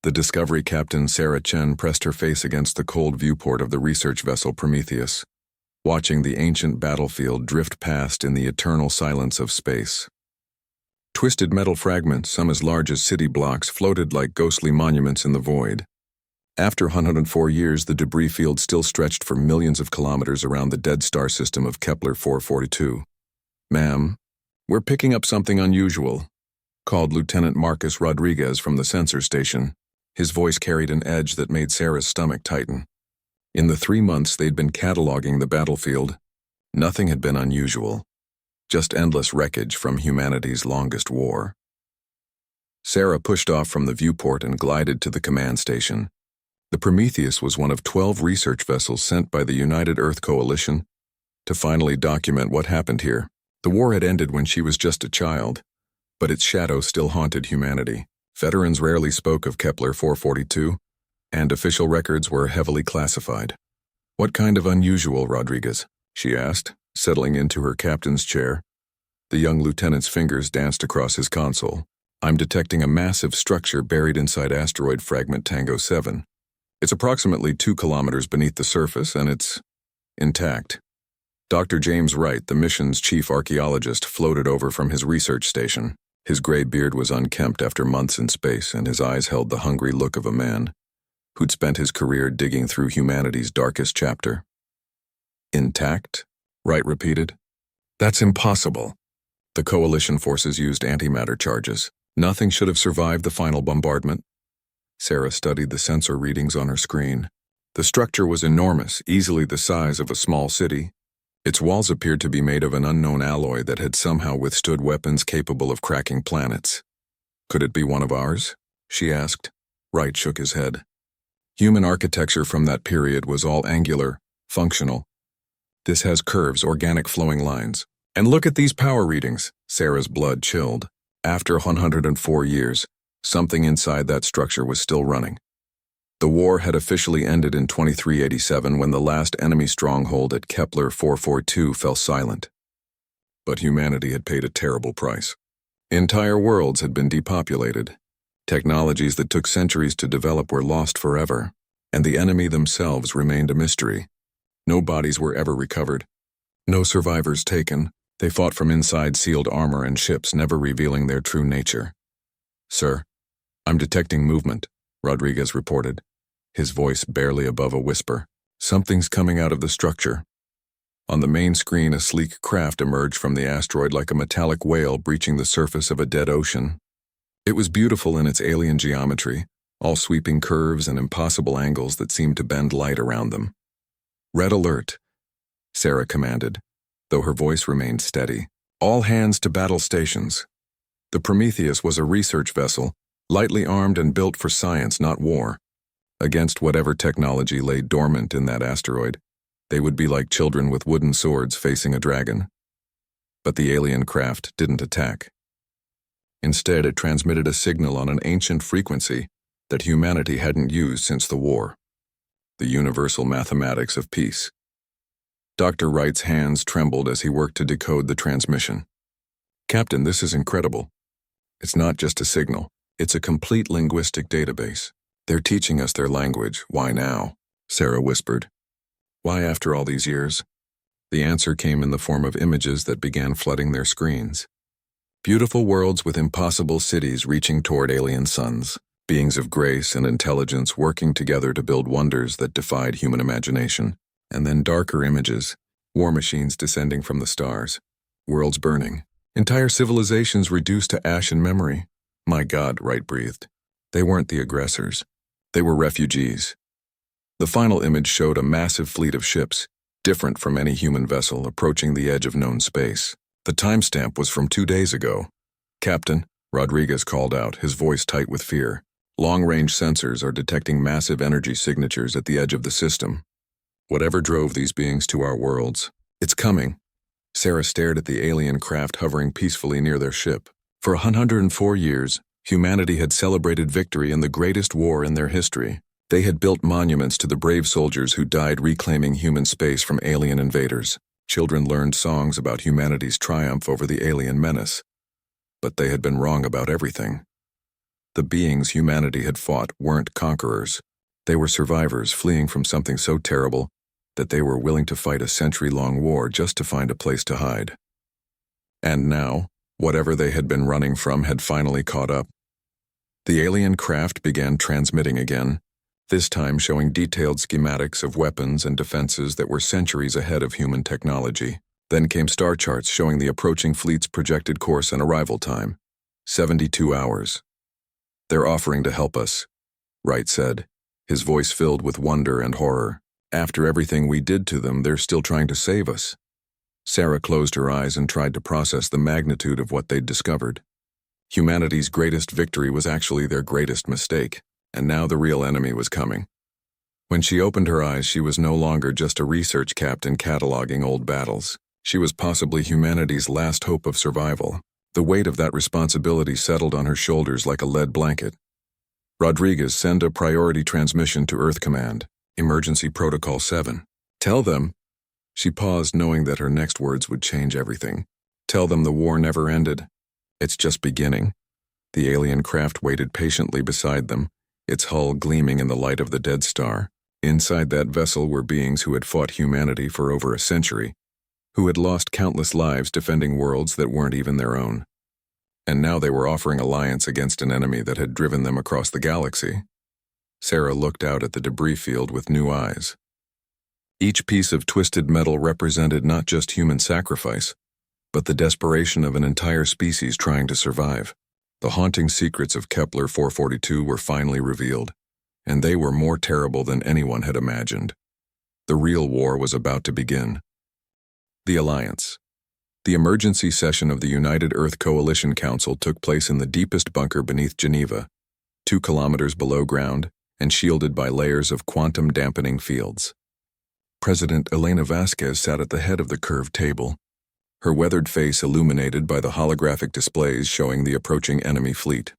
The Discovery captain Sarah Chen pressed her face against the cold viewport of the research vessel Prometheus, watching the ancient battlefield drift past in the eternal silence of space. Twisted metal fragments, some as large as city blocks, floated like ghostly monuments in the void. After 104 years, the debris field still stretched for millions of kilometers around the dead star system of Kepler 442. "Ma'am, we're picking up something unusual," called Lieutenant Marcus Rodriguez from the sensor station. His voice carried an edge that made Sarah's stomach tighten. In the 3 months they'd been cataloging the battlefield, nothing had been unusual, just endless wreckage from humanity's longest war. Sarah pushed off from the viewport and glided to the command station. The Prometheus was one of 12 research vessels sent by the United Earth Coalition to finally document what happened here. The war had ended when she was just a child, but its shadow still haunted humanity. Veterans rarely spoke of Kepler 442, and official records were heavily classified. "What kind of unusual, Rodriguez?" she asked, settling into her captain's chair. The young lieutenant's fingers danced across his console. "I'm detecting a massive structure buried inside asteroid fragment Tango 7. It's approximately 2 kilometers beneath the surface, and it's intact." Dr. James Wright, the mission's chief archaeologist, floated over from his research station. His gray beard was unkempt after months in space, and his eyes held the hungry look of a man who'd spent his career digging through humanity's darkest chapter. "Intact?" Wright repeated. "That's impossible. The coalition forces used antimatter charges. Nothing should have survived the final bombardment." Sarah studied the sensor readings on her screen. The structure was enormous, easily the size of a small city. Its walls appeared to be made of an unknown alloy that had somehow withstood weapons capable of cracking planets. "Could it be one of ours?" she asked. Wright shook his head. "Human architecture from that period was all angular, functional. This has curves, organic flowing lines. And look at these power readings." Sarah's blood chilled. After 104 years, something inside that structure was still running. The war had officially ended in 2387 when the last enemy stronghold at Kepler 442 fell silent. But humanity had paid a terrible price. Entire worlds had been depopulated. Technologies that took centuries to develop were lost forever, and the enemy themselves remained a mystery. No bodies were ever recovered. No survivors taken. They fought from inside sealed armor and ships, never revealing their true nature. "Sir, I'm detecting movement," Rodriguez reported, his voice barely above a whisper. "Something's coming out of the structure." On the main screen, a sleek craft emerged from the asteroid like a metallic whale breaching the surface of a dead ocean. It was beautiful in its alien geometry, all sweeping curves and impossible angles that seemed to bend light around them. "Red alert," Sarah commanded, though her voice remained steady. "All hands to battle stations." The Prometheus was a research vessel, lightly armed and built for science, not war. Against whatever technology lay dormant in that asteroid, they would be like children with wooden swords facing a dragon. But the alien craft didn't attack. Instead, it transmitted a signal on an ancient frequency that humanity hadn't used since the war. The universal mathematics of peace. Dr. Wright's hands trembled as he worked to decode the transmission. "Captain, this is incredible. It's not just a signal. It's a complete linguistic database. They're teaching us their language. Why now?" Sarah whispered. "Why after all these years?" The answer came in the form of images that began flooding their screens. Beautiful worlds with impossible cities reaching toward alien suns. Beings of grace and intelligence working together to build wonders that defied human imagination. And then darker images. War machines descending from the stars. Worlds burning. Entire civilizations reduced to ash and memory. "My God," Wright breathed. They weren't the aggressors. They were refugees. The final image showed a massive fleet of ships, different from any human vessel, approaching the edge of known space. The timestamp was from 2 days ago. "Captain," Rodriguez called out, his voice tight with fear. "Long-range sensors are detecting massive energy signatures at the edge of the system. Whatever drove these beings to our worlds, it's coming." Sarah stared at the alien craft hovering peacefully near their ship. For 104 years, humanity had celebrated victory in the greatest war in their history. They had built monuments to the brave soldiers who died reclaiming human space from alien invaders. Children learned songs about humanity's triumph over the alien menace. But they had been wrong about everything. The beings humanity had fought weren't conquerors. They were survivors fleeing from something so terrible that they were willing to fight a century-long war just to find a place to hide. And now, whatever they had been running from had finally caught up. The alien craft began transmitting again, this time showing detailed schematics of weapons and defenses that were centuries ahead of human technology. Then came star charts showing the approaching fleet's projected course and arrival time. 72 hours. "They're offering to help us," Wright said, his voice filled with wonder and horror. "After everything we did to them, they're still trying to save us." Sarah closed her eyes and tried to process the magnitude of what they'd discovered. Humanity's greatest victory was actually their greatest mistake, and now the real enemy was coming. When she opened her eyes, she was no longer just a research captain cataloging old battles. She was possibly humanity's last hope of survival. The weight of that responsibility settled on her shoulders like a lead blanket. "Rodriguez, send a priority transmission to Earth Command. Emergency Protocol 7. Tell them..." She paused, knowing that her next words would change everything. "Tell them the war never ended. It's just beginning." The alien craft waited patiently beside them, its hull gleaming in the light of the dead star. Inside that vessel were beings who had fought humanity for over a century, who had lost countless lives defending worlds that weren't even their own. And now they were offering alliance against an enemy that had driven them across the galaxy. Sarah looked out at the debris field with new eyes. Each piece of twisted metal represented not just human sacrifice, but the desperation of an entire species trying to survive. The haunting secrets of Kepler 442 were finally revealed, and they were more terrible than anyone had imagined. The real war was about to begin. The Alliance. The emergency session of the United Earth Coalition Council took place in the deepest bunker beneath Geneva, 2 kilometers below ground and shielded by layers of quantum-dampening fields. President Elena Vasquez sat at the head of the curved table, her weathered face illuminated by the holographic displays showing the approaching enemy fleet.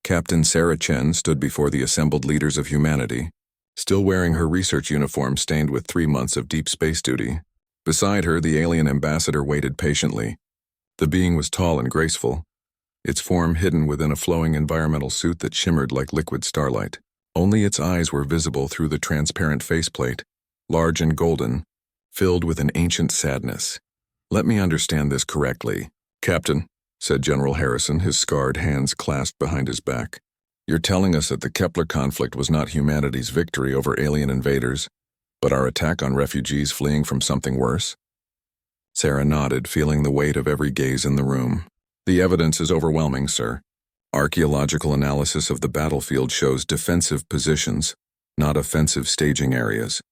Captain Sarah Chen stood before the assembled leaders of humanity, still wearing her research uniform stained with 3 months of deep space duty. Beside her, the alien ambassador waited patiently. The being was tall and graceful, its form hidden within a flowing environmental suit that shimmered like liquid starlight. Only its eyes were visible through the transparent faceplate, large and golden, filled with an ancient sadness. "Let me understand this correctly, Captain," said General Harrison, his scarred hands clasped behind his back. "You're telling us that the Kepler conflict was not humanity's victory over alien invaders, but our attack on refugees fleeing from something worse?" Sarah nodded, feeling the weight of every gaze in the room. "The evidence is overwhelming, sir. Archaeological analysis of the battlefield shows defensive positions, not offensive staging areas.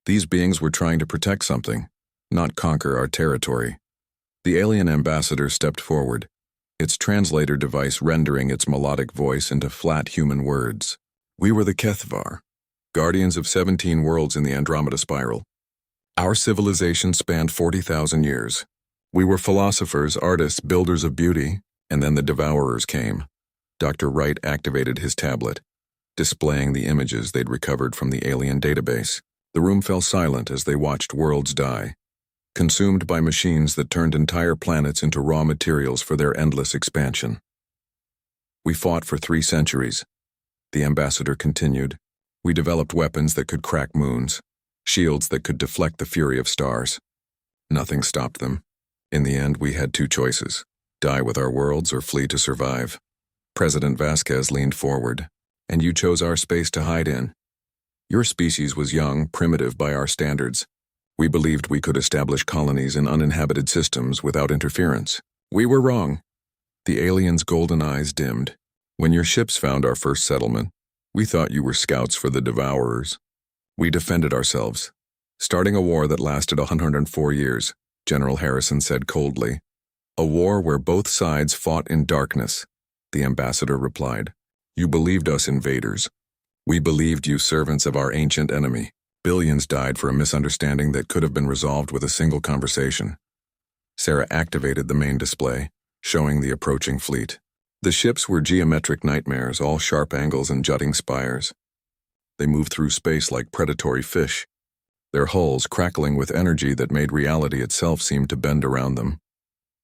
These beings were trying to protect something, not conquer our territory." The alien ambassador stepped forward, its translator device rendering its melodic voice into flat human words. "We were the Kethvar, guardians of 17 worlds in the Andromeda Spiral. Our civilization spanned 40,000 years. We were philosophers, artists, builders of beauty, and then the Devourers came." Dr. Wright activated his tablet, displaying the images they'd recovered from the alien database. The room fell silent as they watched worlds die, consumed by machines that turned entire planets into raw materials for their endless expansion. "We fought for 3 centuries," the ambassador continued. "We developed weapons that could crack moons, shields that could deflect the fury of stars. Nothing stopped them. In the end, we had 2 choices: die with our worlds or flee to survive." President Vasquez leaned forward. "And you chose our space to hide in. Your species was young, primitive by our standards. We believed we could establish colonies in uninhabited systems without interference. We were wrong." The alien's golden eyes dimmed. "When your ships found our first settlement, we thought you were scouts for the Devourers. We defended ourselves, starting a war that lasted 104 years, General Harrison said coldly. "A war where both sides fought in darkness," the ambassador replied. "You believed us invaders. We believed you servants of our ancient enemy. Billions died for a misunderstanding that could have been resolved with a single conversation." Sarah activated the main display, showing the approaching fleet. The ships were geometric nightmares, all sharp angles and jutting spires. They moved through space like predatory fish, their hulls crackling with energy that made reality itself seem to bend around them.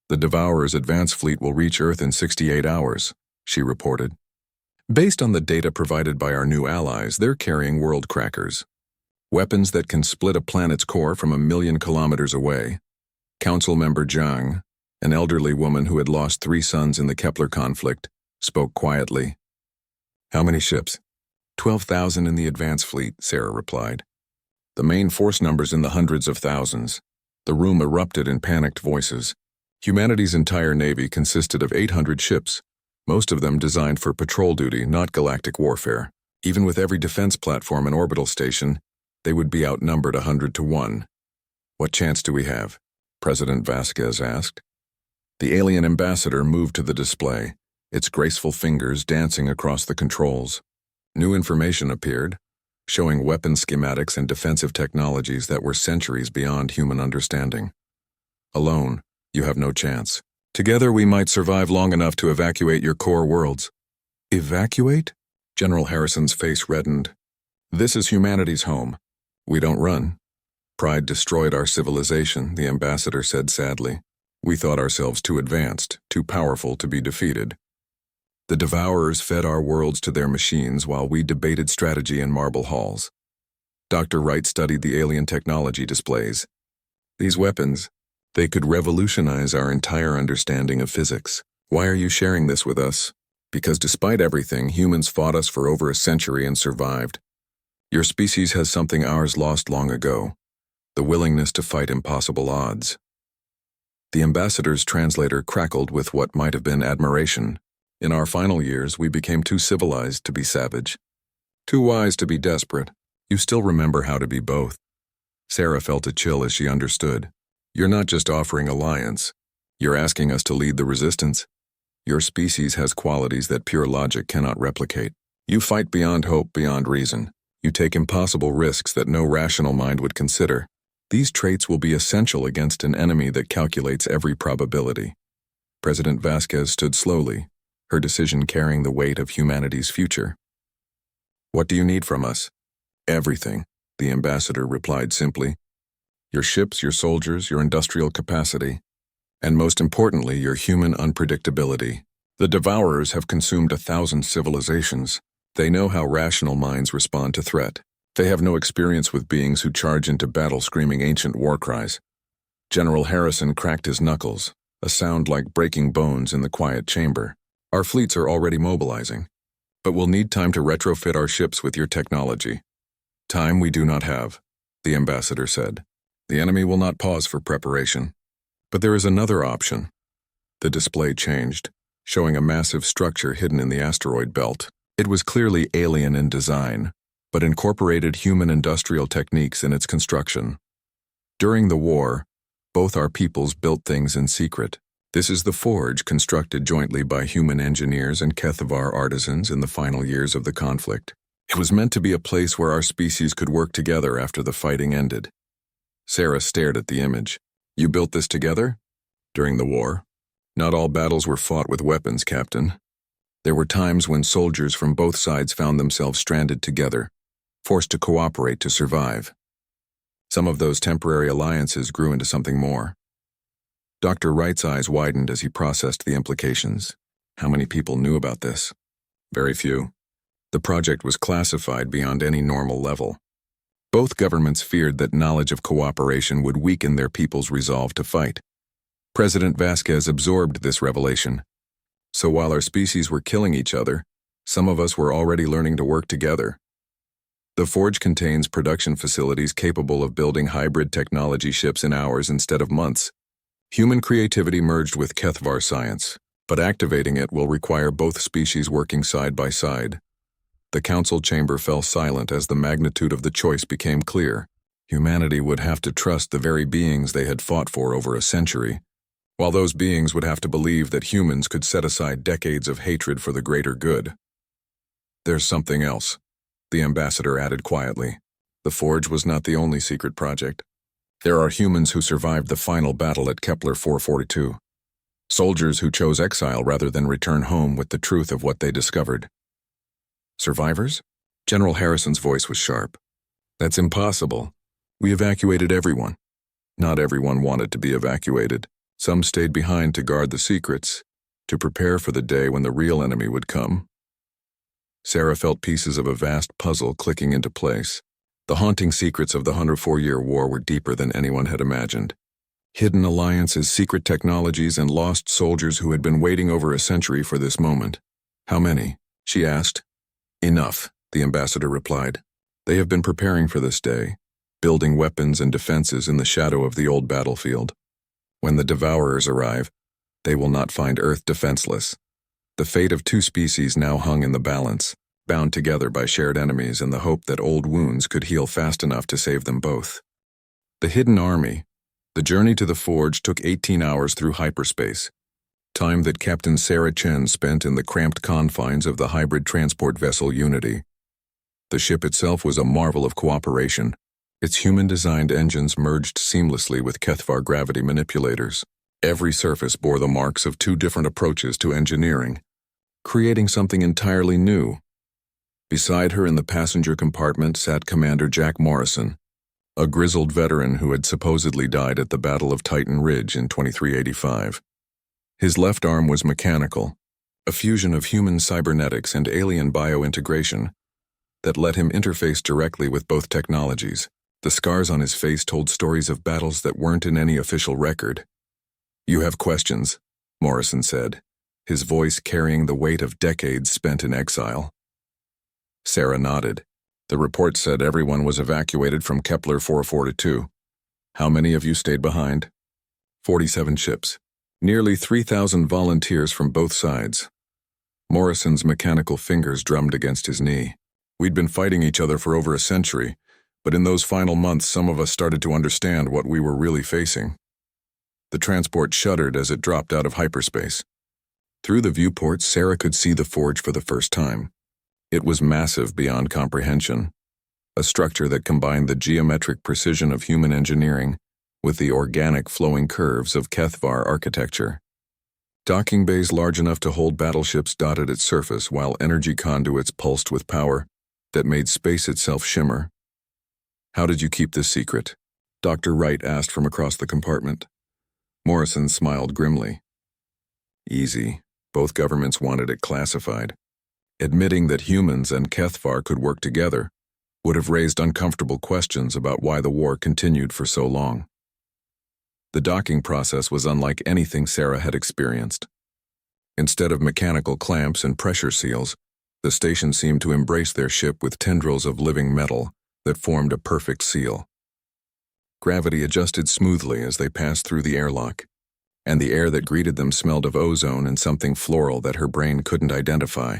"The Devourer's advance fleet will reach Earth in 68 hours, she reported. Based on the data provided by our new allies, they're carrying world crackers. Weapons that can split a planet's core from 1,000,000 kilometers away. Council member Zhang, an elderly woman who had lost 3 sons in the Kepler conflict, spoke quietly. How many ships? 12,000 in the advance fleet, Sarah replied. The main force numbers in the hundreds of thousands. The room erupted in panicked voices. Humanity's entire navy consisted of 800 ships, most of them designed for patrol duty, not galactic warfare. Even with every defense platform and orbital station, they would be outnumbered 100 to 1. What chance do we have? President Vasquez asked. The alien ambassador moved to the display, its graceful fingers dancing across the controls. New information appeared, showing weapon schematics and defensive technologies that were centuries beyond human understanding. Alone, you have no chance. Together we might survive long enough to evacuate your core worlds. Evacuate? General Harrison's face reddened. This is humanity's home. We don't run. Pride destroyed our civilization, the ambassador said sadly. We thought ourselves too advanced, too powerful to be defeated. The Devourers fed our worlds to their machines while we debated strategy in marble halls. Dr. Wright studied the alien technology displays. These weapons, they could revolutionize our entire understanding of physics. Why are you sharing this with us? Because despite everything, humans fought us for over a century and survived. Your species has something ours lost long ago, the willingness to fight impossible odds. The ambassador's translator crackled with what might have been admiration. In our final years, we became too civilized to be savage, too wise to be desperate. You still remember how to be both. Sarah felt a chill as she understood. You're not just offering alliance. You're asking us to lead the resistance. Your species has qualities that pure logic cannot replicate. You fight beyond hope, beyond reason. You take impossible risks that no rational mind would consider. These traits will be essential against an enemy that calculates every probability. President Vasquez stood slowly, her decision carrying the weight of humanity's future. What do you need from us? Everything, the ambassador replied simply. Your ships, your soldiers, your industrial capacity, and most importantly, your human unpredictability. The Devourers have consumed 1,000 civilizations. They know how rational minds respond to threat. They have no experience with beings who charge into battle screaming ancient war cries. General Harrison cracked his knuckles, a sound like breaking bones in the quiet chamber. Our fleets are already mobilizing, but we'll need time to retrofit our ships with your technology. Time we do not have, the ambassador said. The enemy will not pause for preparation. But there is another option. The display changed, showing a massive structure hidden in the asteroid belt. It was clearly alien in design, but incorporated human industrial techniques in its construction. During the war, both our peoples built things in secret. This is the forge constructed jointly by human engineers and Kethavar artisans in the final years of the conflict. It was meant to be a place where our species could work together after the fighting ended. Sarah stared at the image. You built this together? During the war? Not all battles were fought with weapons, Captain. There were times when soldiers from both sides found themselves stranded together, forced to cooperate to survive. Some of those temporary alliances grew into something more. Dr. Wright's eyes widened as he processed the implications. How many people knew about this? Very few. The project was classified beyond any normal level. Both governments feared that knowledge of cooperation would weaken their people's resolve to fight. President Vasquez absorbed this revelation. So while our species were killing each other, some of us were already learning to work together. The forge contains production facilities capable of building hybrid technology ships in hours instead of months. Human creativity merged with Kethvar science, but activating it will require both species working side by side. The council chamber fell silent as the magnitude of the choice became clear. Humanity would have to trust the very beings they had fought for over a century, while those beings would have to believe that humans could set aside decades of hatred for the greater good. There's something else, the ambassador added quietly. The forge was not the only secret project. There are humans who survived the final battle at Kepler 442. Soldiers who chose exile rather than return home with the truth of what they discovered. Survivors? General Harrison's voice was sharp. That's impossible. We evacuated everyone. Not everyone wanted to be evacuated. Some stayed behind to guard the secrets, to prepare for the day when the real enemy would come. Sarah felt pieces of a vast puzzle clicking into place. The haunting secrets of the 104-year war were deeper than anyone had imagined. Hidden alliances, secret technologies, and lost soldiers who had been waiting over a century for this moment. How many? She asked. Enough, the ambassador replied. They have been preparing for this day, building weapons and defenses in the shadow of the old battlefield. When the Devourers arrive, they will not find Earth defenseless. The fate of two species now hung in the balance, bound together by shared enemies and the hope that old wounds could heal fast enough to save them both. The Hidden Army. The journey to the forge took 18 hours through hyperspace, time that Captain Sarah Chen spent in the cramped confines of the hybrid transport vessel Unity. The ship itself was a marvel of cooperation. Its human-designed engines merged seamlessly with Kethvar gravity manipulators. Every surface bore the marks of two different approaches to engineering, creating something entirely new. Beside her in the passenger compartment sat Commander Jack Morrison, a grizzled veteran who had supposedly died at the Battle of Titan Ridge in 2385. His left arm was mechanical, a fusion of human cybernetics and alien biointegration that let him interface directly with both technologies. The scars on his face told stories of battles that weren't in any official record. "You have questions," Morrison said, his voice carrying the weight of decades spent in exile. Sarah nodded. The report said everyone was evacuated from Kepler 442. How many of you stayed behind? 47 ships. Nearly 3,000 volunteers from both sides. Morrison's mechanical fingers drummed against his knee. We'd been fighting each other for over a century, but in those final months some of us started to understand what we were really facing. The transport shuddered as it dropped out of hyperspace. Through the viewport, Sarah could see the forge for the first time. It was massive beyond comprehension, a structure that combined the geometric precision of human engineering with the organic flowing curves of Kethvar architecture. Docking bays large enough to hold battleships dotted its surface, while energy conduits pulsed with power that made space itself shimmer. "How did you keep this secret?" Dr. Wright asked from across the compartment. Morrison smiled grimly. "Easy. Both governments wanted it classified. Admitting that humans and Kethvar could work together would have raised uncomfortable questions about why the war continued for so long." The docking process was unlike anything Sarah had experienced. Instead of mechanical clamps and pressure seals, the station seemed to embrace their ship with tendrils of living metal that formed a perfect seal. Gravity adjusted smoothly as they passed through the airlock, and the air that greeted them smelled of ozone and something floral that her brain couldn't identify.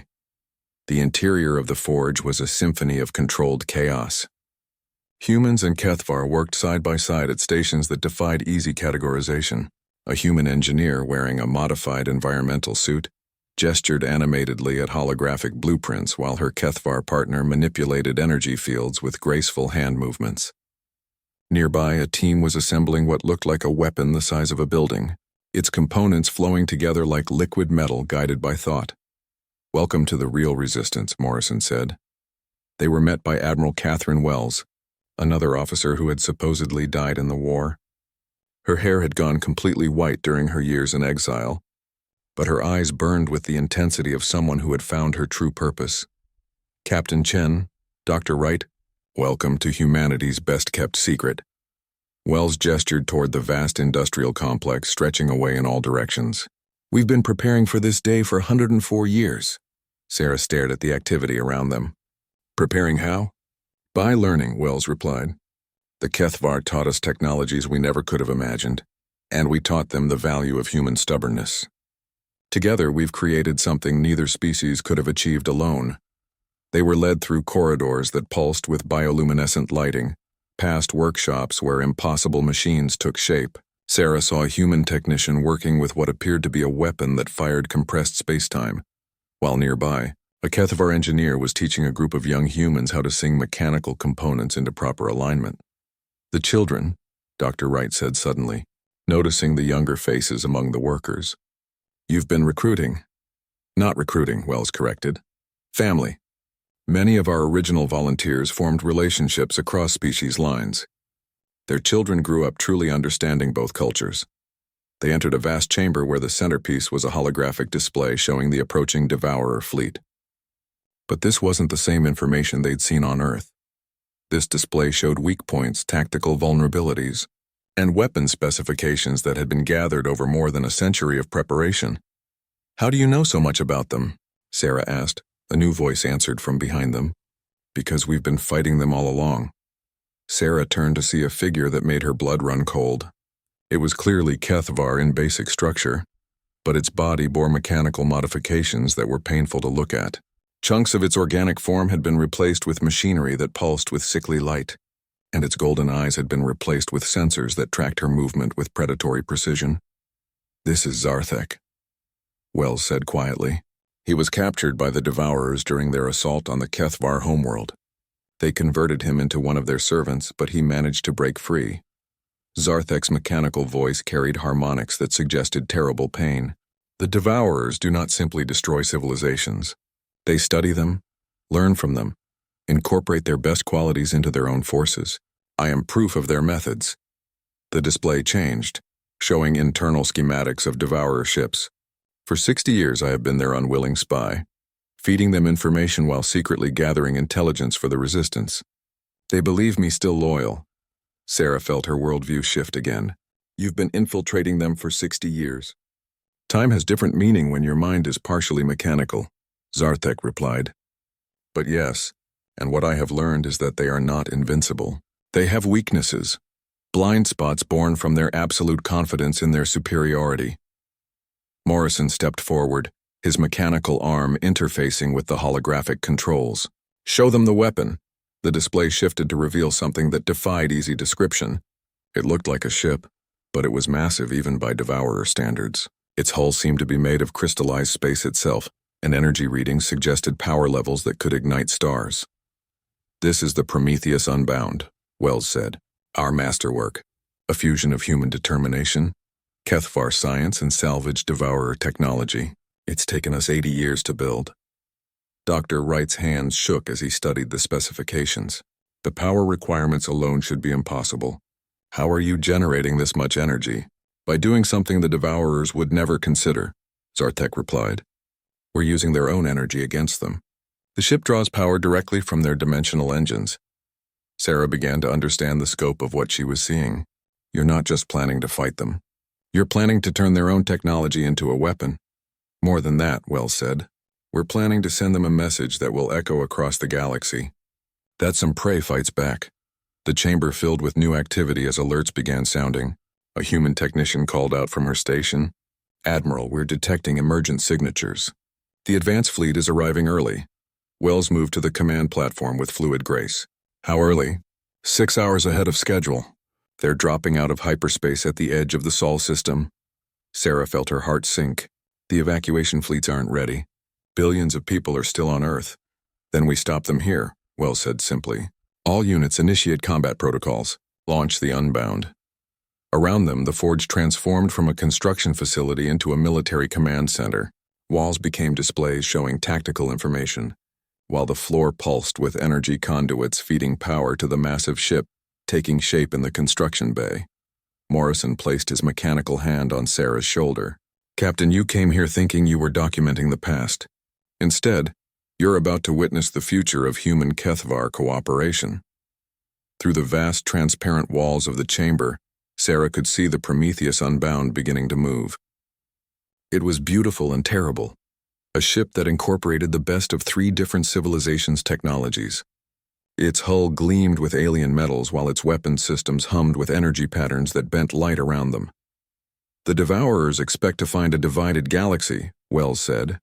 The interior of the forge was a symphony of controlled chaos. Humans and Kethvar worked side by side at stations that defied easy categorization. A human engineer wearing a modified environmental suit gestured animatedly at holographic blueprints while her Kethvar partner manipulated energy fields with graceful hand movements. Nearby, a team was assembling what looked like a weapon the size of a building, its components flowing together like liquid metal guided by thought. "Welcome to the real resistance," Morrison said. They were met by Admiral Catherine Wells, another officer who had supposedly died in the war. Her hair had gone completely white during her years in exile, but her eyes burned with the intensity of someone who had found her true purpose. "Captain Chen, Dr. Wright, welcome to humanity's best-kept secret." Wells gestured toward the vast industrial complex stretching away in all directions. "We've been preparing for this day for 104 years. Sarah stared at the activity around them. "Preparing how?" "By learning," Wells replied. "The Kethvar taught us technologies we never could have imagined, and we taught them the value of human stubbornness. Together, we've created something neither species could have achieved alone." They were led through corridors that pulsed with bioluminescent lighting, past workshops where impossible machines took shape. Sarah saw a human technician working with what appeared to be a weapon that fired compressed spacetime, while nearby, a Kethvar engineer was teaching a group of young humans how to sing mechanical components into proper alignment. "The children," Dr. Wright said suddenly, noticing the younger faces among the workers. "You've been recruiting." "Not recruiting," Wells corrected. "Family." Many of our original volunteers formed relationships across species lines. Their children grew up truly understanding both cultures. They entered a vast chamber where the centerpiece was a holographic display showing the approaching Devourer fleet. But this wasn't the same information they'd seen on Earth. This display showed weak points, tactical vulnerabilities, and weapon specifications that had been gathered over more than a century of preparation. "How do you know so much about them?" Sarah asked. A new voice answered from behind them. "Because we've been fighting them all along." Sarah turned to see a figure that made her blood run cold. It was clearly Kethvar in basic structure, but its body bore mechanical modifications that were painful to look at. Chunks of its organic form had been replaced with machinery that pulsed with sickly light, and its golden eyes had been replaced with sensors that tracked her movement with predatory precision. "This is Zarthek," Wells said quietly. He was captured by the Devourers during their assault on the Kethvar homeworld. They converted him into one of their servants, but he managed to break free. Zarthek's mechanical voice carried harmonics that suggested terrible pain. "The Devourers do not simply destroy civilizations. They study them, learn from them, incorporate their best qualities into their own forces. I am proof of their methods." The display changed, showing internal schematics of Devourer ships. "For 60 years I have been their unwilling spy, feeding them information while secretly gathering intelligence for the Resistance. They believe me still loyal." Sarah felt her worldview shift again. "You've been infiltrating them for 60 years. Time has different meaning when your mind is partially mechanical," Zarthek replied. "But yes, and what I have learned is that they are not invincible. They have weaknesses, blind spots born from their absolute confidence in their superiority." Morrison stepped forward, his mechanical arm interfacing with the holographic controls. "Show them the weapon." The display shifted to reveal something that defied easy description. It looked like a ship, but it was massive even by Devourer standards. Its hull seemed to be made of crystallized space itself, and energy readings suggested power levels that could ignite stars. "This is the Prometheus Unbound," Wells said. "Our masterwork, a fusion of human determination, Kethvar science, and salvaged Devourer technology. It's taken us 80 years to build." Dr. Wright's hands shook as he studied the specifications. "The power requirements alone should be impossible. How are you generating this much energy?" "By doing something the Devourers would never consider," Zartek replied. "We're using their own energy against them. The ship draws power directly from their dimensional engines." Sarah began to understand the scope of what she was seeing. "You're not just planning to fight them. You're planning to turn their own technology into a weapon." "More than that," Wells said. "We're planning to send them a message that will echo across the galaxy." That's some prey fights back. The chamber filled with new activity as alerts began sounding. A human technician called out from her station. "Admiral, we're detecting emergent signatures. The advance fleet is arriving early." Wells moved to the command platform with fluid grace. "How early?" 6 hours ahead of schedule. They're dropping out of hyperspace at the edge of the Sol system." Sarah felt her heart sink. "The evacuation fleets aren't ready. Billions of people are still on Earth." "Then we stop them here," Wells said simply. "All units initiate combat protocols. Launch the Unbound." Around them, the forge transformed from a construction facility into a military command center. Walls became displays showing tactical information, while the floor pulsed with energy conduits feeding power to the massive ship taking shape in the construction bay. Morrison placed his mechanical hand on Sarah's shoulder. "Captain, you came here thinking you were documenting the past. Instead, you're about to witness the future of human Kethvar cooperation." Through the vast transparent walls of the chamber, Sarah could see the Prometheus Unbound beginning to move. It was beautiful and terrible, a ship that incorporated the best of 3 different civilizations' technologies. Its hull gleamed with alien metals while its weapon systems hummed with energy patterns that bent light around them. "The Devourers expect to find a divided galaxy," Wells said,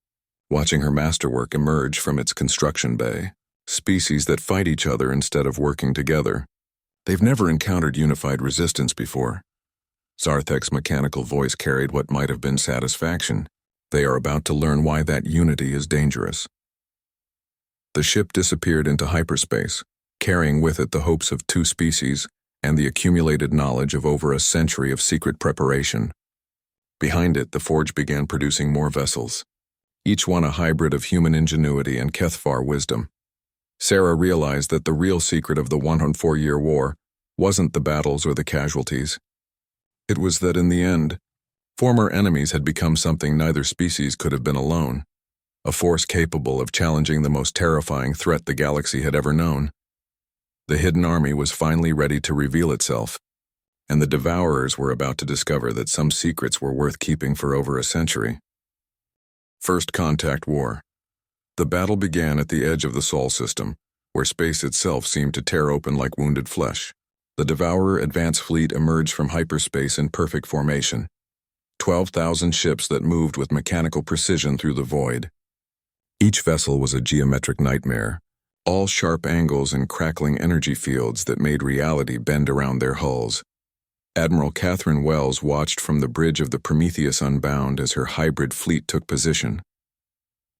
watching her masterwork emerge from its construction bay. "Species that fight each other instead of working together. They've never encountered unified resistance before." Zarthek's mechanical voice carried what might have been satisfaction. "They are about to learn why that unity is dangerous." The ship disappeared into hyperspace, carrying with it the hopes of 2 species and the accumulated knowledge of over a century of secret preparation. Behind it, the forge began producing more vessels, each one a hybrid of human ingenuity and Kethvar wisdom. Sarah realized that the real secret of the 104-year war wasn't the battles or the casualties. It was that in the end, former enemies had become something neither species could have been alone. a force capable of challenging the most terrifying threat the galaxy had ever known. The hidden army was finally ready to reveal itself, and the Devourers were about to discover that some secrets were worth keeping for over a century. First Contact War. The battle began at the edge of the Sol system, where space itself seemed to tear open like wounded flesh. The Devourer advance fleet emerged from hyperspace in perfect formation. 12,000 ships that moved with mechanical precision through the void. Each vessel was a geometric nightmare, all sharp angles and crackling energy fields that made reality bend around their hulls. Admiral Catherine Wells watched from the bridge of the Prometheus Unbound as her hybrid fleet took position.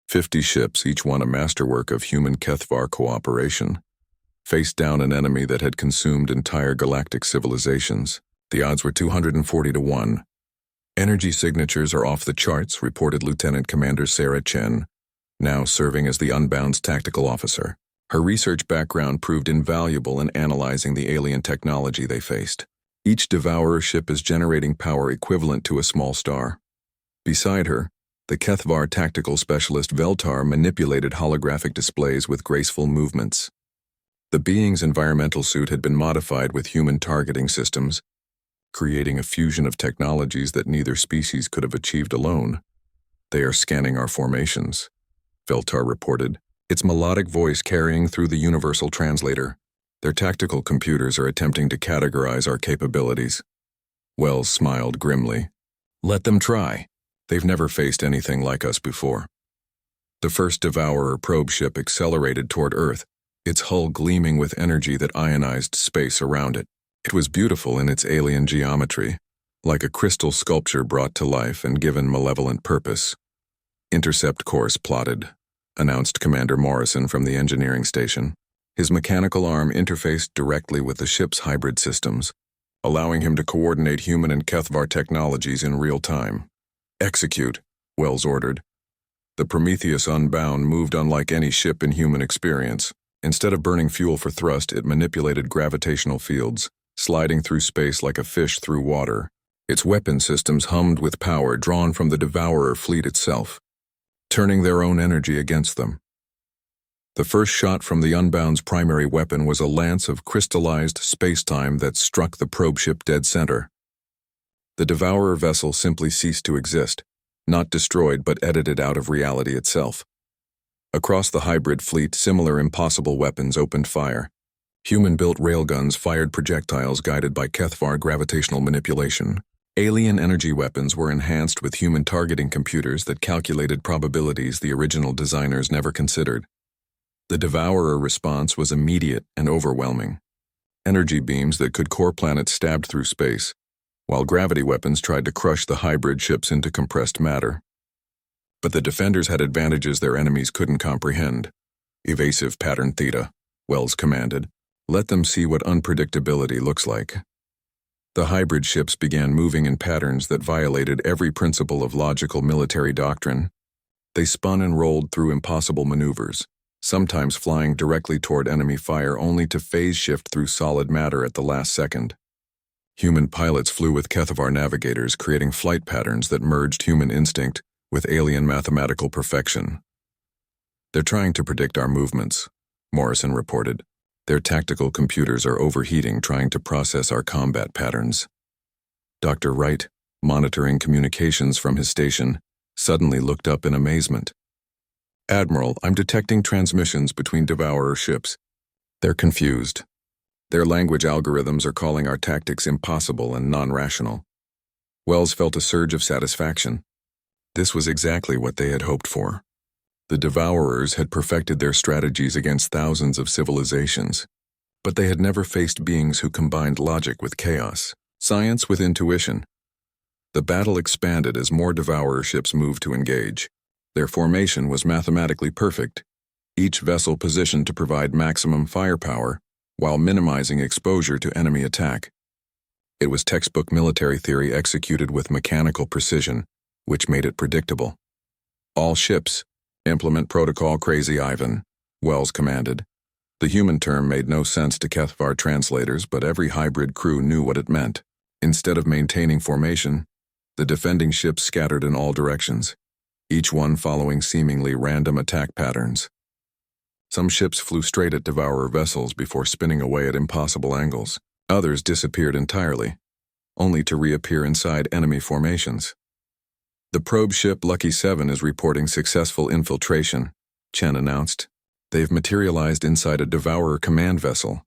50 ships, each one a masterwork of human Kethvar cooperation, faced down an enemy that had consumed entire galactic civilizations. The odds were 240 to 1. Energy signatures are off the charts, reported Lieutenant Commander Sarah Chen, now serving as the Unbound's tactical officer. Her research background proved invaluable in analyzing the alien technology they faced. Each Devourer ship is generating power equivalent to a small star. Beside her, the Kethvar tactical specialist Veltar manipulated holographic displays with graceful movements. The being's environmental suit had been modified with human targeting systems, creating a fusion of technologies that neither species could have achieved alone. "They are scanning our formations," Veltar reported, its melodic voice carrying through the universal translator. "Their tactical computers are attempting to categorize our capabilities." Wells smiled grimly. "Let them try. They've never faced anything like us before." The first Devourer probe ship accelerated toward Earth, its hull gleaming with energy that ionized space around it. It was beautiful in its alien geometry, like a crystal sculpture brought to life and given malevolent purpose. "Intercept course plotted," announced Commander Morrison from the engineering station. His mechanical arm interfaced directly with the ship's hybrid systems, allowing him to coordinate human and Kethvar technologies in real time. "Execute," Wells ordered. The Prometheus Unbound moved unlike any ship in human experience. Instead of burning fuel for thrust, it manipulated gravitational fields, sliding through space like a fish through water. Its weapon systems hummed with power drawn from the Devourer fleet itself, turning their own energy against them. The first shot from the Unbound's primary weapon was a lance of crystallized space-time that struck the probe ship dead center. The Devourer vessel simply ceased to exist, not destroyed but edited out of reality itself. Across the hybrid fleet, similar impossible weapons opened fire. Human-built railguns fired projectiles guided by Kethvar gravitational manipulation. Alien energy weapons were enhanced with human targeting computers that calculated probabilities the original designers never considered. The Devourer response was immediate and overwhelming. Energy beams that could core planets stabbed through space, while gravity weapons tried to crush the hybrid ships into compressed matter. But the defenders had advantages their enemies couldn't comprehend. "Evasive pattern theta," Wells commanded. "Let them see what unpredictability looks like." The hybrid ships began moving in patterns that violated every principle of logical military doctrine. They spun and rolled through impossible maneuvers, sometimes flying directly toward enemy fire only to phase shift through solid matter at the last second. Human pilots flew with Kethvar navigators, creating flight patterns that merged human instinct with alien mathematical perfection. "They're trying to predict our movements," Morrison reported. "Their tactical computers are overheating trying to process our combat patterns." Dr. Wright, monitoring communications from his station, suddenly looked up in amazement. "Admiral, I'm detecting transmissions between Devourer ships. They're confused. Their language algorithms are calling our tactics impossible and non-rational." Wells felt a surge of satisfaction. This was exactly what they had hoped for. The Devourers had perfected their strategies against thousands of civilizations, but they had never faced beings who combined logic with chaos, science with intuition. The battle expanded as more Devourer ships moved to engage. Their formation was mathematically perfect, each vessel positioned to provide maximum firepower while minimizing exposure to enemy attack. It was textbook military theory executed with mechanical precision, which made it predictable. "All ships, implement protocol Crazy Ivan," Wells commanded. The human term made no sense to Kethvar translators, but every hybrid crew knew what it meant. Instead of maintaining formation, the defending ships scattered in all directions. each one following seemingly random attack patterns. Some ships flew straight at Devourer vessels before spinning away at impossible angles. Others disappeared entirely, only to reappear inside enemy formations. The probe ship Lucky 7 is reporting successful infiltration, Chen announced. They've materialized inside a Devourer command vessel.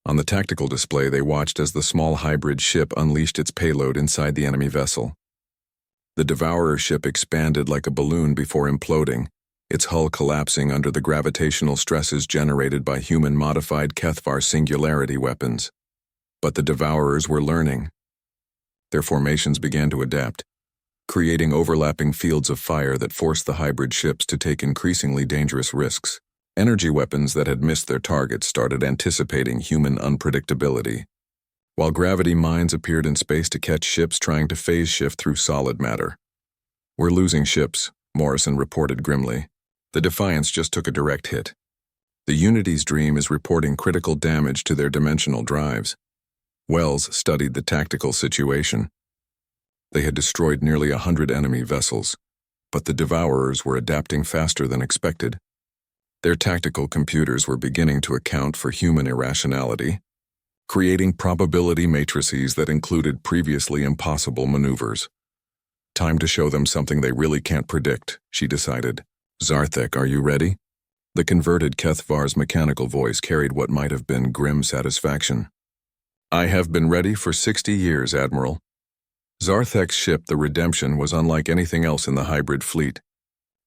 On the tactical display, they watched as the small hybrid ship unleashed its payload inside the enemy vessel. The Devourer ship expanded like a balloon before imploding, its hull collapsing under the gravitational stresses generated by human-modified HFY singularity weapons. But the Devourers were learning. Their formations began to adapt, creating overlapping fields of fire that forced the hybrid ships to take increasingly dangerous risks. Energy weapons that had missed their targets started anticipating human unpredictability, while gravity mines appeared in space to catch ships trying to phase shift through solid matter. "We're losing ships," Morrison reported grimly. "The Defiance just took a direct hit. The Unity's Dream is reporting critical damage to their dimensional drives." Wells studied the tactical situation. They had destroyed nearly 100 enemy vessels, but the Devourers were adapting faster than expected. Their tactical computers were beginning to account for human irrationality, creating probability matrices that included previously impossible maneuvers. "Time to show them something they really can't predict," she decided. "Zarthek, are you ready?" The converted Kethvar's mechanical voice carried what might have been grim satisfaction. "I have been ready for 60 years, Admiral." Zarthek's ship, the Redemption, was unlike anything else in the hybrid fleet.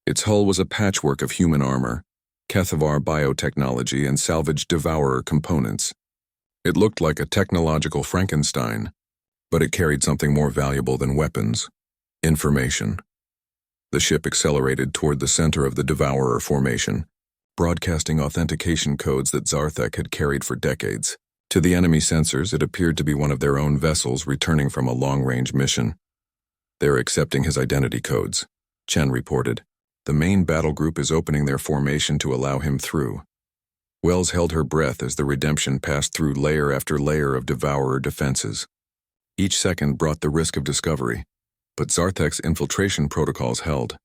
Its hull was a patchwork of human armor, Kethvar biotechnology, and salvaged Devourer components. It looked like a technological Frankenstein, but it carried something more valuable than weapons: information. The ship accelerated toward the center of the Devourer formation, broadcasting authentication codes that Zarthek had carried for decades. To the enemy sensors, it appeared to be one of their own vessels returning from a long-range mission. "They're accepting his identity codes," Chen reported. "The main battle group is opening their formation to allow him through." Wells held her breath as the Redemption passed through layer after layer of Devourer defenses. Each second brought the risk of discovery, but Zarthek's infiltration protocols held.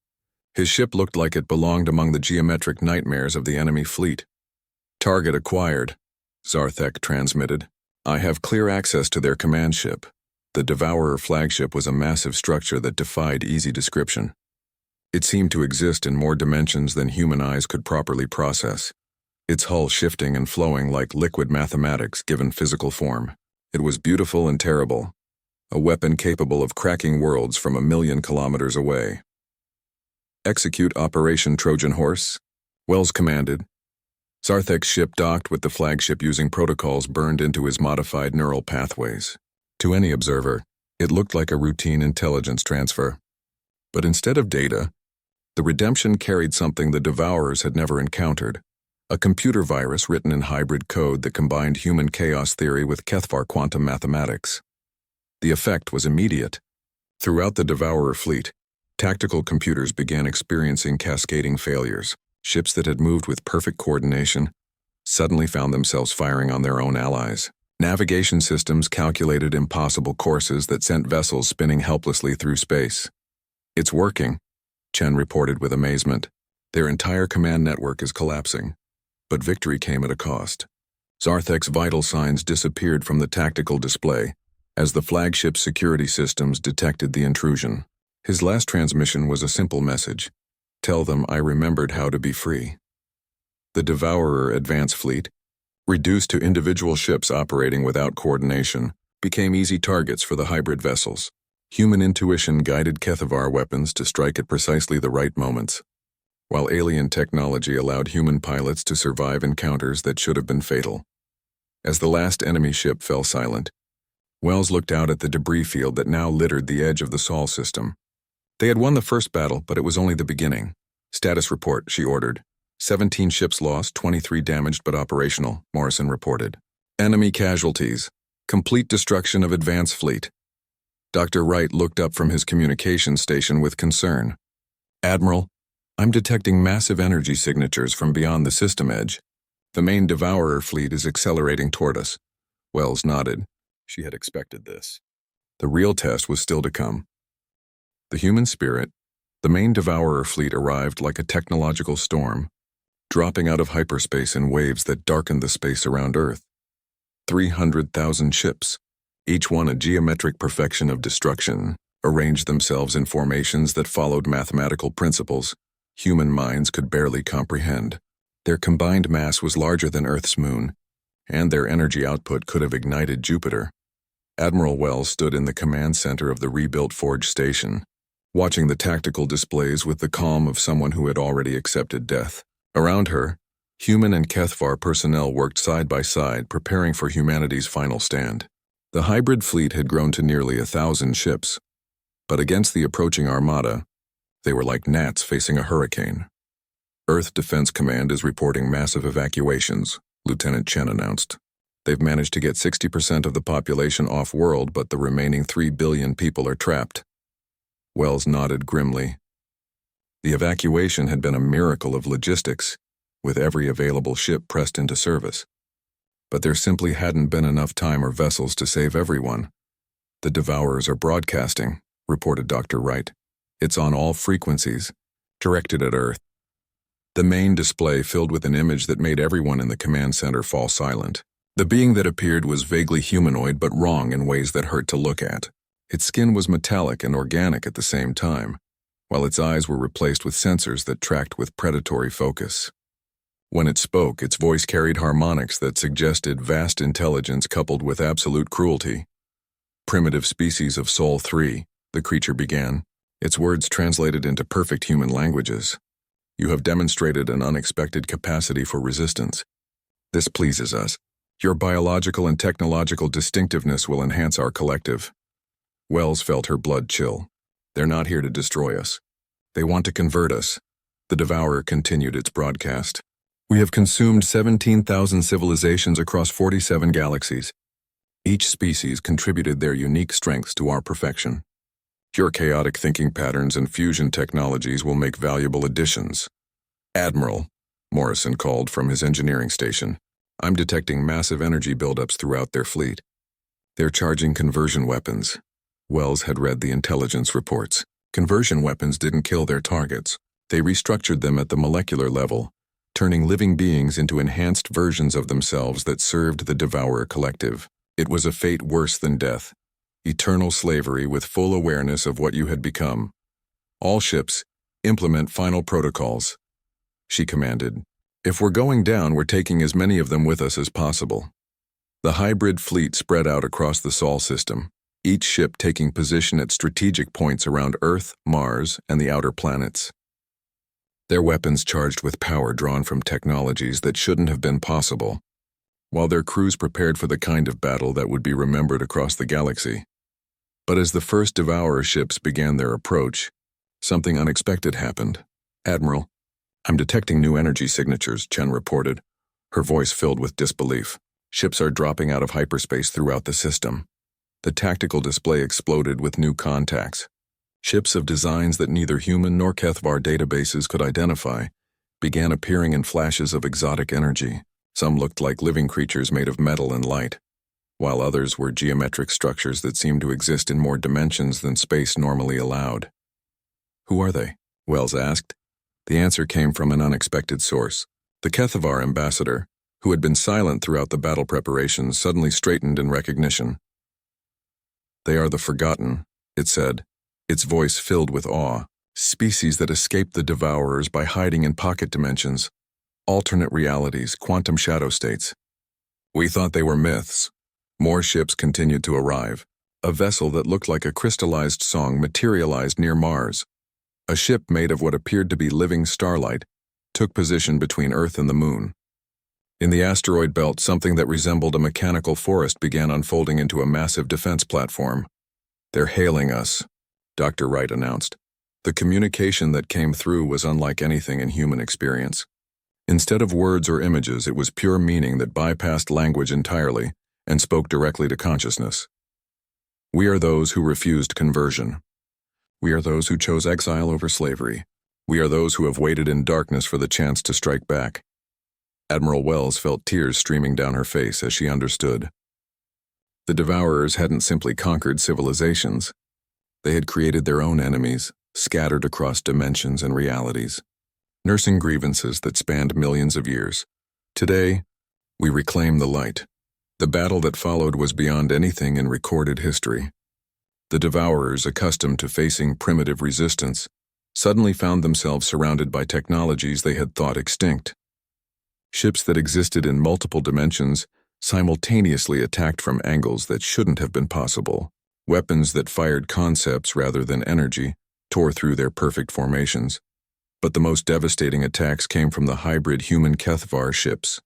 His ship looked like it belonged among the geometric nightmares of the enemy fleet. "Target acquired," Zarthek transmitted. "I have clear access to their command ship." The Devourer flagship was a massive structure that defied easy description. It seemed to exist in more dimensions than human eyes could properly process, its hull shifting and flowing like liquid mathematics given physical form. It was beautiful and terrible, a weapon capable of cracking worlds from 1,000,000 kilometers away. "Execute Operation Trojan Horse," Wells commanded. Zarthek's ship docked with the flagship using protocols burned into his modified neural pathways. To any observer, it looked like a routine intelligence transfer. But instead of data, the Redemption carried something the Devourers had never encountered: a computer virus written in hybrid code that combined human chaos theory with Kethvar quantum mathematics. The effect was immediate. Throughout the Devourer fleet, tactical computers began experiencing cascading failures. Ships that had moved with perfect coordination suddenly found themselves firing on their own allies. Navigation systems calculated impossible courses that sent vessels spinning helplessly through space. "It's working," Chen reported with amazement. "Their entire command network is collapsing." But victory came at a cost. Zarthek's vital signs disappeared from the tactical display as the flagship's security systems detected the intrusion. His last transmission was a simple message: "Tell them I remembered how to be free." The Devourer advance fleet, reduced to individual ships operating without coordination, became easy targets for the hybrid vessels. Human intuition guided Kethvar weapons to strike at precisely the right moments, while alien technology allowed human pilots to survive encounters that should have been fatal. As the last enemy ship fell silent, Wells looked out at the debris field that now littered the edge of the Sol system. They had won the first battle, but it was only the beginning. "Status report," she ordered. 17 ships lost, 23 damaged but operational, Morrison reported. "Enemy casualties. Complete destruction of advance fleet." Dr. Wright looked up from his communications station with concern. "Admiral, I'm detecting massive energy signatures from beyond the system edge. The main Devourer fleet is accelerating toward us." Wells nodded. She had expected this. The real test was still to come. The human spirit, The main Devourer fleet arrived like a technological storm, dropping out of hyperspace in waves that darkened the space around Earth. 300,000 ships, each one a geometric perfection of destruction, arranged themselves in formations that followed mathematical principles human minds could barely comprehend. Their combined mass was larger than Earth's moon, and their energy output could have ignited Jupiter. Admiral Wells stood in the command center of the rebuilt Forge station, watching the tactical displays with the calm of someone who had already accepted death. Around her, human and HFY personnel worked side by side, preparing for humanity's final stand. The hybrid fleet had grown to nearly 1,000 ships, but against the approaching armada, they were like gnats facing a hurricane. Earth Defense Command is reporting massive evacuations, Lieutenant Chen announced. They've managed to get 60% of the population off-world, but the remaining 3 billion people are trapped. Wells nodded grimly. The evacuation had been a miracle of logistics, with every available ship pressed into service. But there simply hadn't been enough time or vessels to save everyone. The Devourers are broadcasting, reported Dr. Wright. It's on all frequencies, directed at Earth. The main display filled with an image that made everyone in the command center fall silent. The being that appeared was vaguely humanoid but wrong in ways that hurt to look at. Its skin was metallic and organic at the same time, while its eyes were replaced with sensors that tracked with predatory focus. When it spoke, its voice carried harmonics that suggested vast intelligence coupled with absolute cruelty. Primitive species of Sol 3, the creature began, its words translated into perfect human languages. You have demonstrated an unexpected capacity for resistance. This pleases us. Your biological and technological distinctiveness will enhance our collective. Wells felt her blood chill. They're not here to destroy us. They want to convert us. The Devourer continued its broadcast. We have consumed 17,000 civilizations across 47 galaxies. Each species contributed their unique strengths to our perfection. Your chaotic thinking patterns and fusion technologies will make valuable additions. Admiral, Morrison called from his engineering station. I'm detecting massive energy buildups throughout their fleet. They're charging conversion weapons. Wells had read the intelligence reports. Conversion weapons didn't kill their targets. They restructured them at the molecular level, turning living beings into enhanced versions of themselves that served the Devourer collective. It was a fate worse than death. Eternal slavery with full awareness of what you had become. All ships, implement final protocols, she commanded. If we're going down, we're taking as many of them with us as possible. The hybrid fleet spread out across the Sol system, each ship taking position at strategic points around Earth, Mars, and the outer planets. Their weapons charged with power drawn from technologies that shouldn't have been possible, while their crews prepared for the kind of battle that would be remembered across the galaxy. But as the first Devourer ships began their approach, something unexpected happened. Admiral, I'm detecting new energy signatures, Chen reported, her voice filled with disbelief. Ships are dropping out of hyperspace throughout the system. The tactical display exploded with new contacts. Ships of designs that neither human nor HFY databases could identify began appearing in flashes of exotic energy. Some looked like living creatures made of metal and light, while others were geometric structures that seemed to exist in more dimensions than space normally allowed. Who are they? Wells asked. The answer came from an unexpected source. The HFY ambassador, who had been silent throughout the battle preparations, suddenly straightened in recognition. They are the Forgotten, it said, its voice filled with awe. Species that escaped the Devourers by hiding in pocket dimensions, alternate realities, quantum shadow states. We thought they were myths. More ships continued to arrive. A vessel that looked like a crystallized song materialized near Mars. A ship made of what appeared to be living starlight took position between Earth and the Moon. In the asteroid belt, something that resembled a mechanical forest began unfolding into a massive defense platform. They're hailing us, Dr. Wright announced. The communication that came through was unlike anything in human experience. Instead of words or images, it was pure meaning that bypassed language entirely and spoke directly to consciousness. We are those who refused conversion. We are those who chose exile over slavery. We are those who have waited in darkness for the chance to strike back. Admiral Wells felt tears streaming down her face as she understood. The Devourers hadn't simply conquered civilizations. They had created their own enemies, scattered across dimensions and realities, nursing grievances that spanned millions of years. Today, we reclaim the light. The battle that followed was beyond anything in recorded history. The Devourers, accustomed to facing primitive resistance, suddenly found themselves surrounded by technologies they had thought extinct. Ships that existed in multiple dimensions simultaneously attacked from angles that shouldn't have been possible. Weapons that fired concepts rather than energy tore through their perfect formations. But the most devastating attacks came from the hybrid human HFY ships.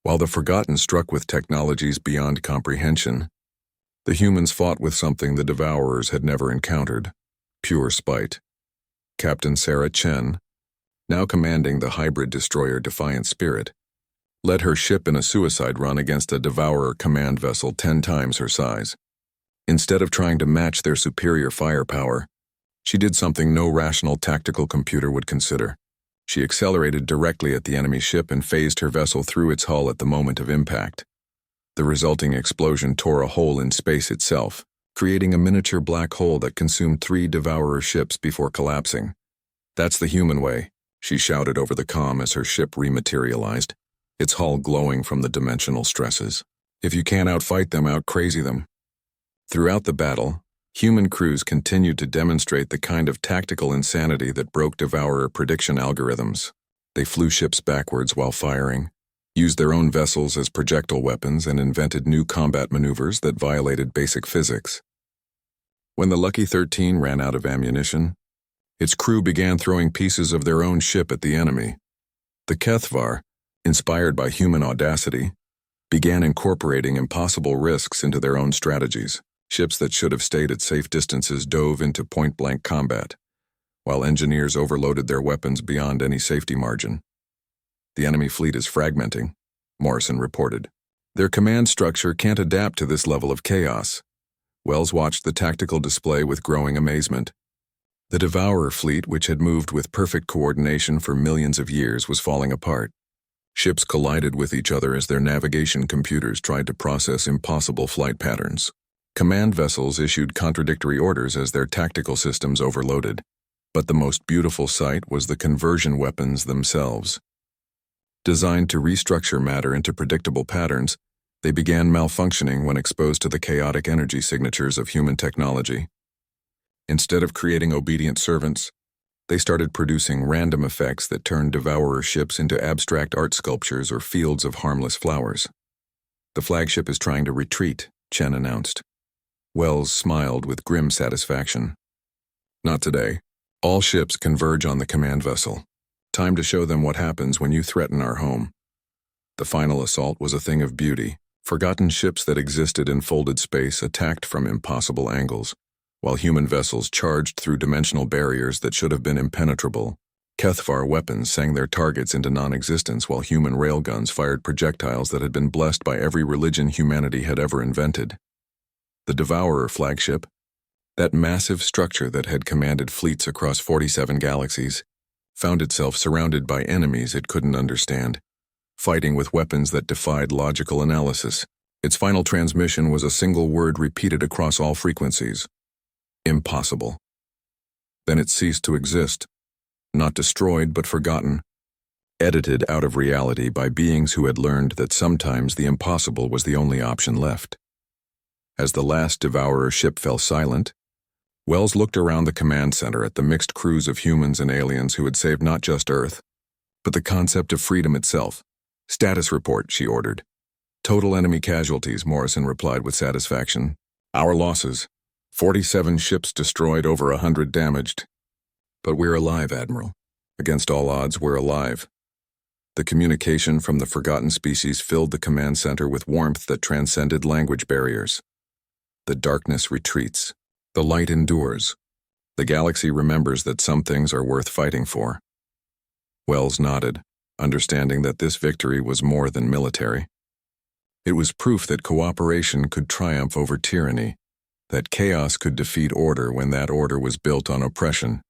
While the Forgotten struck with technologies beyond comprehension, the humans fought with something the Devourers had never encountered: pure spite. Captain Sarah Chen, now commanding the hybrid destroyer Defiant Spirit, led her ship in a suicide run against a Devourer command vessel 10 times her size. Instead of trying to match their superior firepower, she did something no rational tactical computer would consider. She accelerated directly at the enemy ship and phased her vessel through its hull at the moment of impact. The resulting explosion tore a hole in space itself, creating a miniature black hole that consumed 3 Devourer ships before collapsing. "That's the human way," she shouted over the comm as her ship rematerialized, its hull glowing from the dimensional stresses. "If you can't outfight them, out-crazy them." Throughout the battle, human crews continued to demonstrate the kind of tactical insanity that broke Devourer prediction algorithms. They flew ships backwards while firing, used their own vessels as projectile weapons, and invented new combat maneuvers that violated basic physics. When the Lucky 13 ran out of ammunition, its crew began throwing pieces of their own ship at the enemy. The HFY, inspired by human audacity, began incorporating impossible risks into their own strategies. Ships that should have stayed at safe distances dove into point-blank combat, while engineers overloaded their weapons beyond any safety margin. "The enemy fleet is fragmenting," Morrison reported. "Their command structure can't adapt to this level of chaos." Wells watched the tactical display with growing amazement. The Devourer fleet, which had moved with perfect coordination for millions of years, was falling apart. Ships collided with each other as their navigation computers tried to process impossible flight patterns. Command vessels issued contradictory orders as their tactical systems overloaded. But the most beautiful sight was the conversion weapons themselves. Designed to restructure matter into predictable patterns, they began malfunctioning when exposed to the chaotic energy signatures of human technology. Instead of creating obedient servants, they started producing random effects that turned Devourer ships into abstract art sculptures or fields of harmless flowers. "The flagship is trying to retreat," Chen announced. Wells smiled with grim satisfaction. "Not today. All ships converge on the command vessel. Time to show them what happens when you threaten our home." The final assault was a thing of beauty. Forgotten ships that existed in folded space attacked from impossible angles, while human vessels charged through dimensional barriers that should have been impenetrable. HFY weapons sang their targets into non-existence, while human railguns fired projectiles that had been blessed by every religion humanity had ever invented. The Devourer flagship, that massive structure that had commanded fleets across 47 galaxies, found itself surrounded by enemies it couldn't understand, fighting with weapons that defied logical analysis. Its final transmission was a single word repeated across all frequencies: impossible. Then it ceased to exist, not destroyed but forgotten, edited out of reality by beings who had learned that sometimes the impossible was the only option left. As the last Devourer ship fell silent, Wells looked around the command center at the mixed crews of humans and aliens who had saved not just Earth, but the concept of freedom itself. "Status report," she ordered. "Total enemy casualties," Morrison replied with satisfaction. "Our losses: 47 ships destroyed, over 100 damaged. But we're alive, Admiral. Against all odds, we're alive." The communication from the Forgotten species filled the command center with warmth that transcended language barriers. The darkness retreats. The light endures. The galaxy remembers that some things are worth fighting for. Wells nodded, understanding that this victory was more than military. It was proof that cooperation could triumph over tyranny, that chaos could defeat order when that order was built on oppression.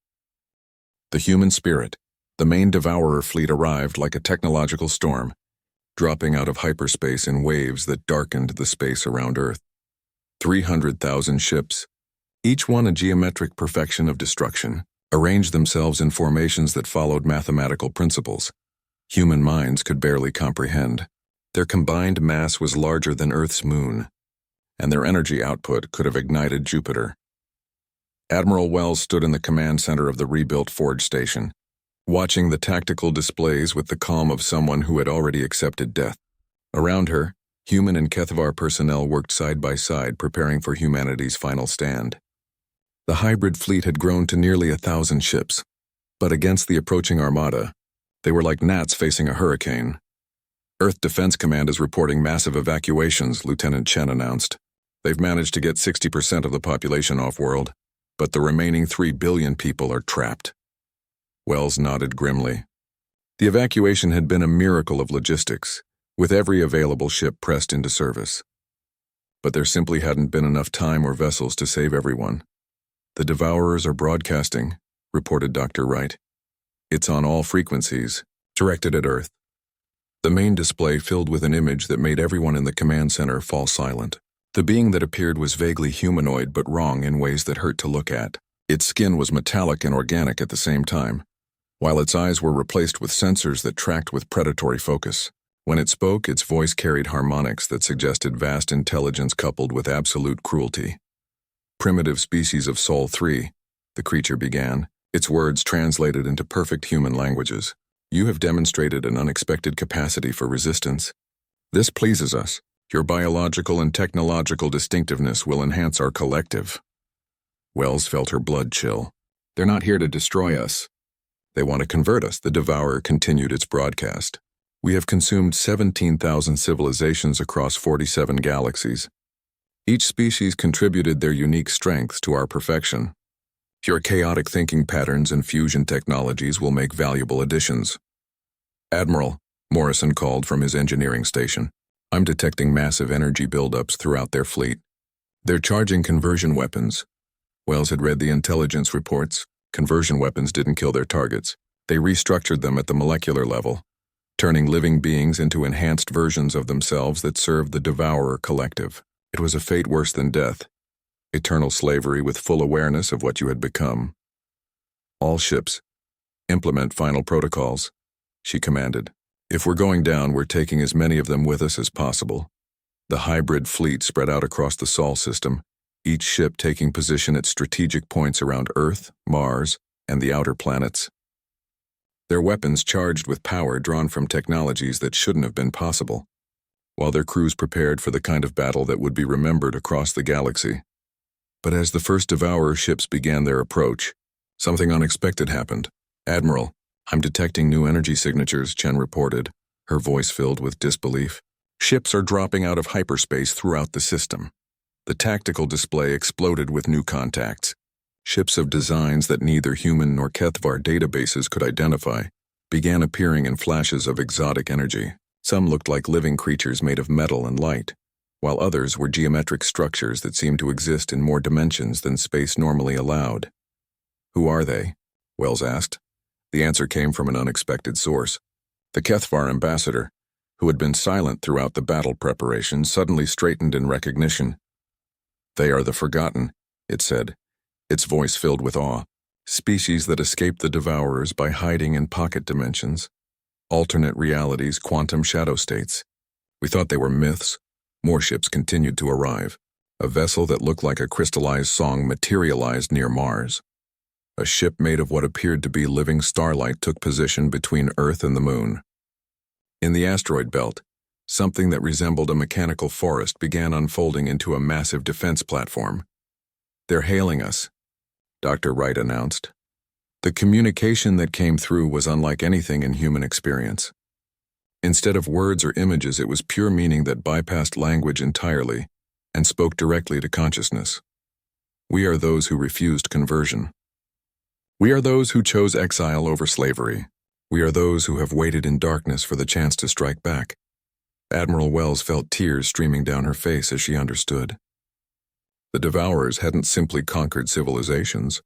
The human spirit, the main Devourer fleet, arrived like a technological storm, dropping out of hyperspace in waves that darkened the space around Earth. 300,000 ships, each one a geometric perfection of destruction, arranged themselves in formations that followed mathematical principles human minds could barely comprehend. Their combined mass was larger than Earth's moon, and their energy output could have ignited Jupiter. Admiral Wells stood in the command center of the rebuilt Forge Station, watching the tactical displays with the calm of someone who had already accepted death. Around her, human and Kethvar personnel worked side by side preparing for humanity's final stand. The hybrid fleet had grown to nearly 1,000 ships, but against the approaching armada, they were like gnats facing a hurricane. Earth Defense Command is reporting massive evacuations, Lieutenant Chen announced. They've managed to get 60% of the population off-world, but the remaining 3 billion people are trapped. Wells nodded grimly. The evacuation had been a miracle of logistics, with every available ship pressed into service. But there simply hadn't been enough time or vessels to save everyone. The Devourers are broadcasting, reported Dr. Wright. It's on all frequencies, directed at Earth. The main display filled with an image that made everyone in the command center fall silent. The being that appeared was vaguely humanoid but wrong in ways that hurt to look at. Its skin was metallic and organic at the same time, while its eyes were replaced with sensors that tracked with predatory focus. When it spoke, its voice carried harmonics that suggested vast intelligence coupled with absolute cruelty. Primitive species of Sol 3, the creature began, its words translated into perfect human languages. You have demonstrated an unexpected capacity for resistance. This pleases us. Your biological and technological distinctiveness will enhance our collective. Wells felt her blood chill. They're not here to destroy us. They want to convert us, the Devourer continued its broadcast. We have consumed 17,000 civilizations across 47 galaxies. Each species contributed their unique strengths to our perfection. Your chaotic thinking patterns and fusion technologies will make valuable additions. Admiral, Morrison called from his engineering station. I'm detecting massive energy buildups throughout their fleet. They're charging conversion weapons. Wells had read the intelligence reports. Conversion weapons didn't kill their targets. They restructured them at the molecular level, turning living beings into enhanced versions of themselves that served the Devourer collective. It was a fate worse than death. Eternal slavery with full awareness of what you had become. All ships, implement final protocols, she commanded. If we're going down, we're taking as many of them with us as possible. The hybrid fleet spread out across the Sol system, each ship taking position at strategic points around Earth, Mars, and the outer planets. Their weapons charged with power drawn from technologies that shouldn't have been possible, while their crews prepared for the kind of battle that would be remembered across the galaxy. But as the first Devourer ships began their approach, something unexpected happened. Admiral, I'm detecting new energy signatures, Chen reported, her voice filled with disbelief. Ships are dropping out of hyperspace throughout the system. The tactical display exploded with new contacts. Ships of designs that neither human nor Kethvar databases could identify began appearing in flashes of exotic energy. Some looked like living creatures made of metal and light, while others were geometric structures that seemed to exist in more dimensions than space normally allowed. Who are they? Wells asked. The answer came from an unexpected source. The Kethvar ambassador, who had been silent throughout the battle preparation, suddenly straightened in recognition. They are the Forgotten, it said, its voice filled with awe. Species that escaped the Devourers by hiding in pocket dimensions. Alternate realities, quantum shadow states. We thought they were myths. More ships continued to arrive. A vessel that looked like a crystallized song materialized near Mars. A ship made of what appeared to be living starlight took position between Earth and the Moon. In the asteroid belt, something that resembled a mechanical forest began unfolding into a massive defense platform. They're hailing us, Dr. Wright announced. The communication that came through was unlike anything in human experience. Instead of words or images, it was pure meaning that bypassed language entirely and spoke directly to consciousness. We are those who refused conversion. We are those who chose exile over slavery. We are those who have waited in darkness for the chance to strike back. Admiral Wells felt tears streaming down her face as she understood. The Devourers hadn't simply conquered civilizations.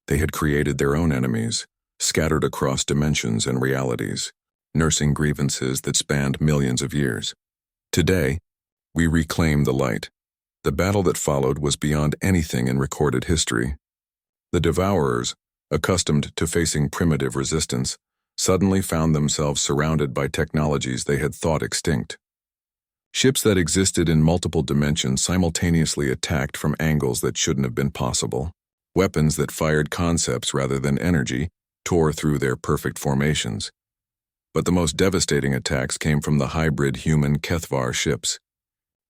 They had created their own enemies, scattered across dimensions and realities, nursing grievances that spanned millions of years. Today, we reclaim the light. The battle that followed was beyond anything in recorded history. The Devourers, accustomed to facing primitive resistance, suddenly found themselves surrounded by technologies they had thought extinct. Ships that existed in multiple dimensions simultaneously attacked from angles that shouldn't have been possible. Weapons that fired concepts rather than energy tore through their perfect formations. But the most devastating attacks came from the hybrid human HFY ships.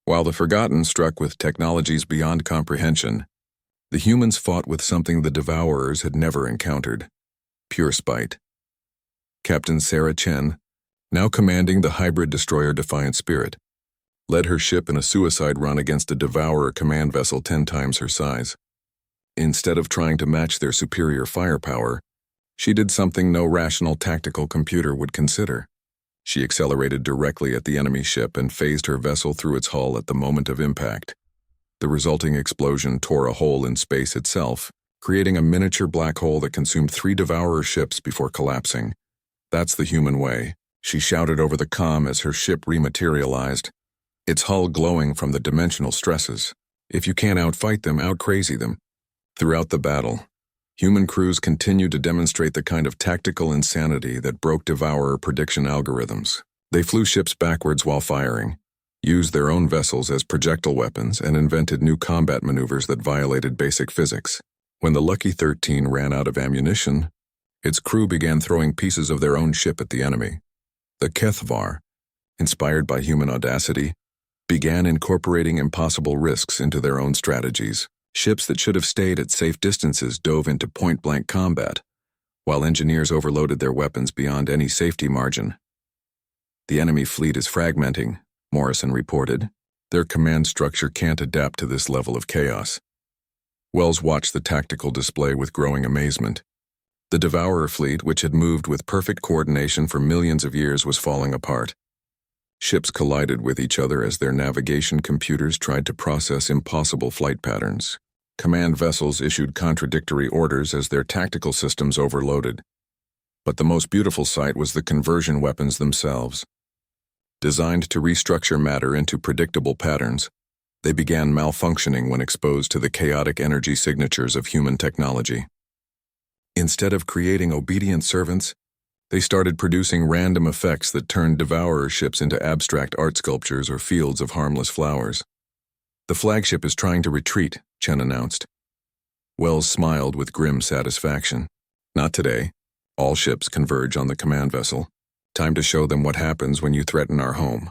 While the Forgotten struck with technologies beyond comprehension, the humans fought with something the Devourers had never encountered: pure spite. Captain Sarah Chen, now commanding the hybrid destroyer Defiant Spirit, led her ship in a suicide run against a Devourer command vessel 10 times her size. Instead of trying to match their superior firepower, she did something no rational tactical computer would consider. She accelerated directly at the enemy ship and phased her vessel through its hull at the moment of impact. The resulting explosion tore a hole in space itself, creating a miniature black hole that consumed 3 Devourer ships before collapsing. "That's the human way," she shouted over the comm as her ship rematerialized, its hull glowing from the dimensional stresses. "If you can't outfight them, out-crazy them." Throughout the battle, human crews continued to demonstrate the kind of tactical insanity that broke Devourer prediction algorithms. They flew ships backwards while firing, used their own vessels as projectile weapons, and invented new combat maneuvers that violated basic physics. When the Lucky 13 ran out of ammunition, its crew began throwing pieces of their own ship at the enemy. The HFY, inspired by human audacity, began incorporating impossible risks into their own strategies. Ships that should have stayed at safe distances dove into point-blank combat, while engineers overloaded their weapons beyond any safety margin. "The enemy fleet is fragmenting," Morrison reported. "Their command structure can't adapt to this level of chaos." Wells watched the tactical display with growing amazement. The Devourer fleet, which had moved with perfect coordination for millions of years, was falling apart. Ships collided with each other as their navigation computers tried to process impossible flight patterns. Command vessels issued contradictory orders as their tactical systems overloaded. But the most beautiful sight was the conversion weapons themselves. Designed to restructure matter into predictable patterns, they began malfunctioning when exposed to the chaotic energy signatures of human technology. Instead of creating obedient servants, they started producing random effects that turned Devourer ships into abstract art sculptures or fields of harmless flowers. "The flagship is trying to retreat," Chen announced. Wells smiled with grim satisfaction. "Not today. All ships converge on the command vessel. Time to show them what happens when you threaten our home."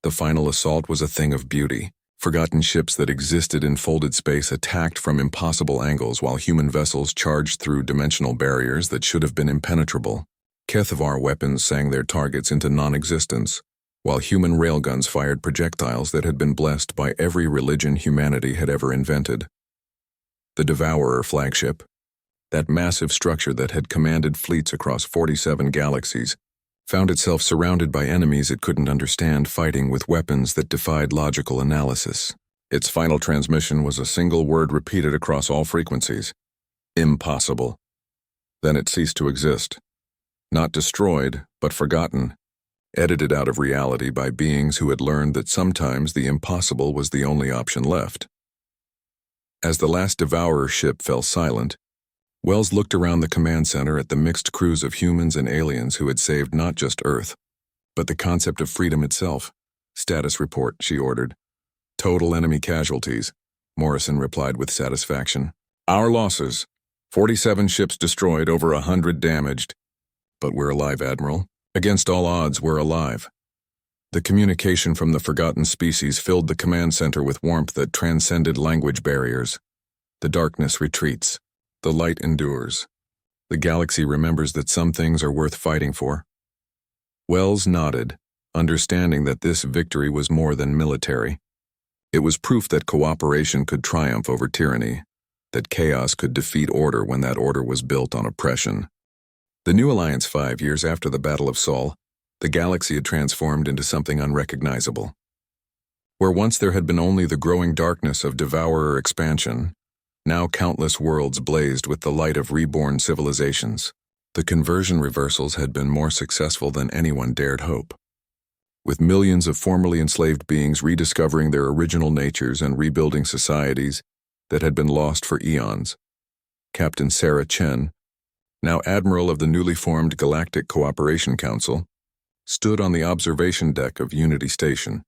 The final assault was a thing of beauty. Forgotten ships that existed in folded space attacked from impossible angles while human vessels charged through dimensional barriers that should have been impenetrable. HFY weapons sang their targets into non-existence, while human railguns fired projectiles that had been blessed by every religion humanity had ever invented. The Devourer flagship, that massive structure that had commanded fleets across 47 galaxies, found itself surrounded by enemies it couldn't understand, fighting with weapons that defied logical analysis. Its final transmission was a single word repeated across all frequencies: "Impossible." Then it ceased to exist. Not destroyed, but forgotten, edited out of reality by beings who had learned that sometimes the impossible was the only option left. As the last Devourer ship fell silent, Wells looked around the command center at the mixed crews of humans and aliens who had saved not just Earth, but the concept of freedom itself. "Status report," she ordered. "Total enemy casualties," Morrison replied with satisfaction. "Our losses: 47 ships destroyed, over 100 damaged. But we're alive, Admiral. Against all odds, we're alive." The communication from the Forgotten species filled the command center with warmth that transcended language barriers. The darkness retreats. The light endures. The galaxy remembers that some things are worth fighting for. Wells nodded, understanding that this victory was more than military. It was proof that cooperation could triumph over tyranny, that chaos could defeat order when that order was built on oppression. The New Alliance 5 years after the Battle of Sol, the galaxy had transformed into something unrecognizable. Where once there had been only the growing darkness of Devourer expansion, now countless worlds blazed with the light of reborn civilizations. The conversion reversals had been more successful than anyone dared hope. with millions of formerly enslaved beings rediscovering their original natures and rebuilding societies that had been lost for eons. Captain Sarah Chen, now Admiral of the newly formed Galactic Cooperation Council, stood on the observation deck of Unity Station,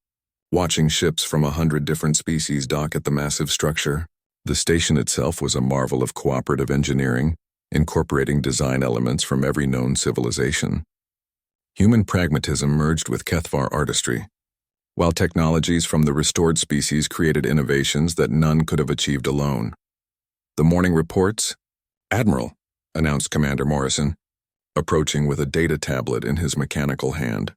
watching ships from 100 different species dock at the massive structure. The station itself was a marvel of cooperative engineering, incorporating design elements from every known civilization. Human pragmatism merged with Kethvar artistry, while technologies from the restored species created innovations that none could have achieved alone. The morning reports? "Admiral," announced Commander Morrison, approaching with a data tablet in his mechanical hand.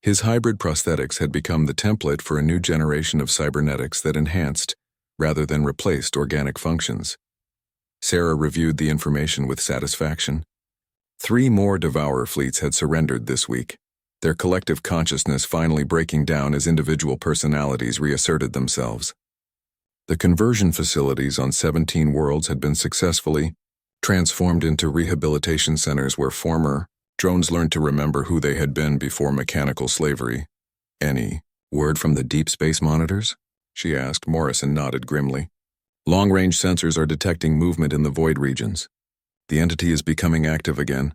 His hybrid prosthetics had become the template for a new generation of cybernetics that enhanced, rather than replaced, organic functions. Sarah reviewed the information with satisfaction. 3 more Devourer fleets had surrendered this week, their collective consciousness finally breaking down as individual personalities reasserted themselves. The conversion facilities on 17 worlds had been successfully transformed into rehabilitation centers where former drones learned to remember who they had been before mechanical slavery. "Any word from the deep space monitors?" she asked. Morrison nodded grimly. "Long-range sensors are detecting movement in the void regions. The entity is becoming active again.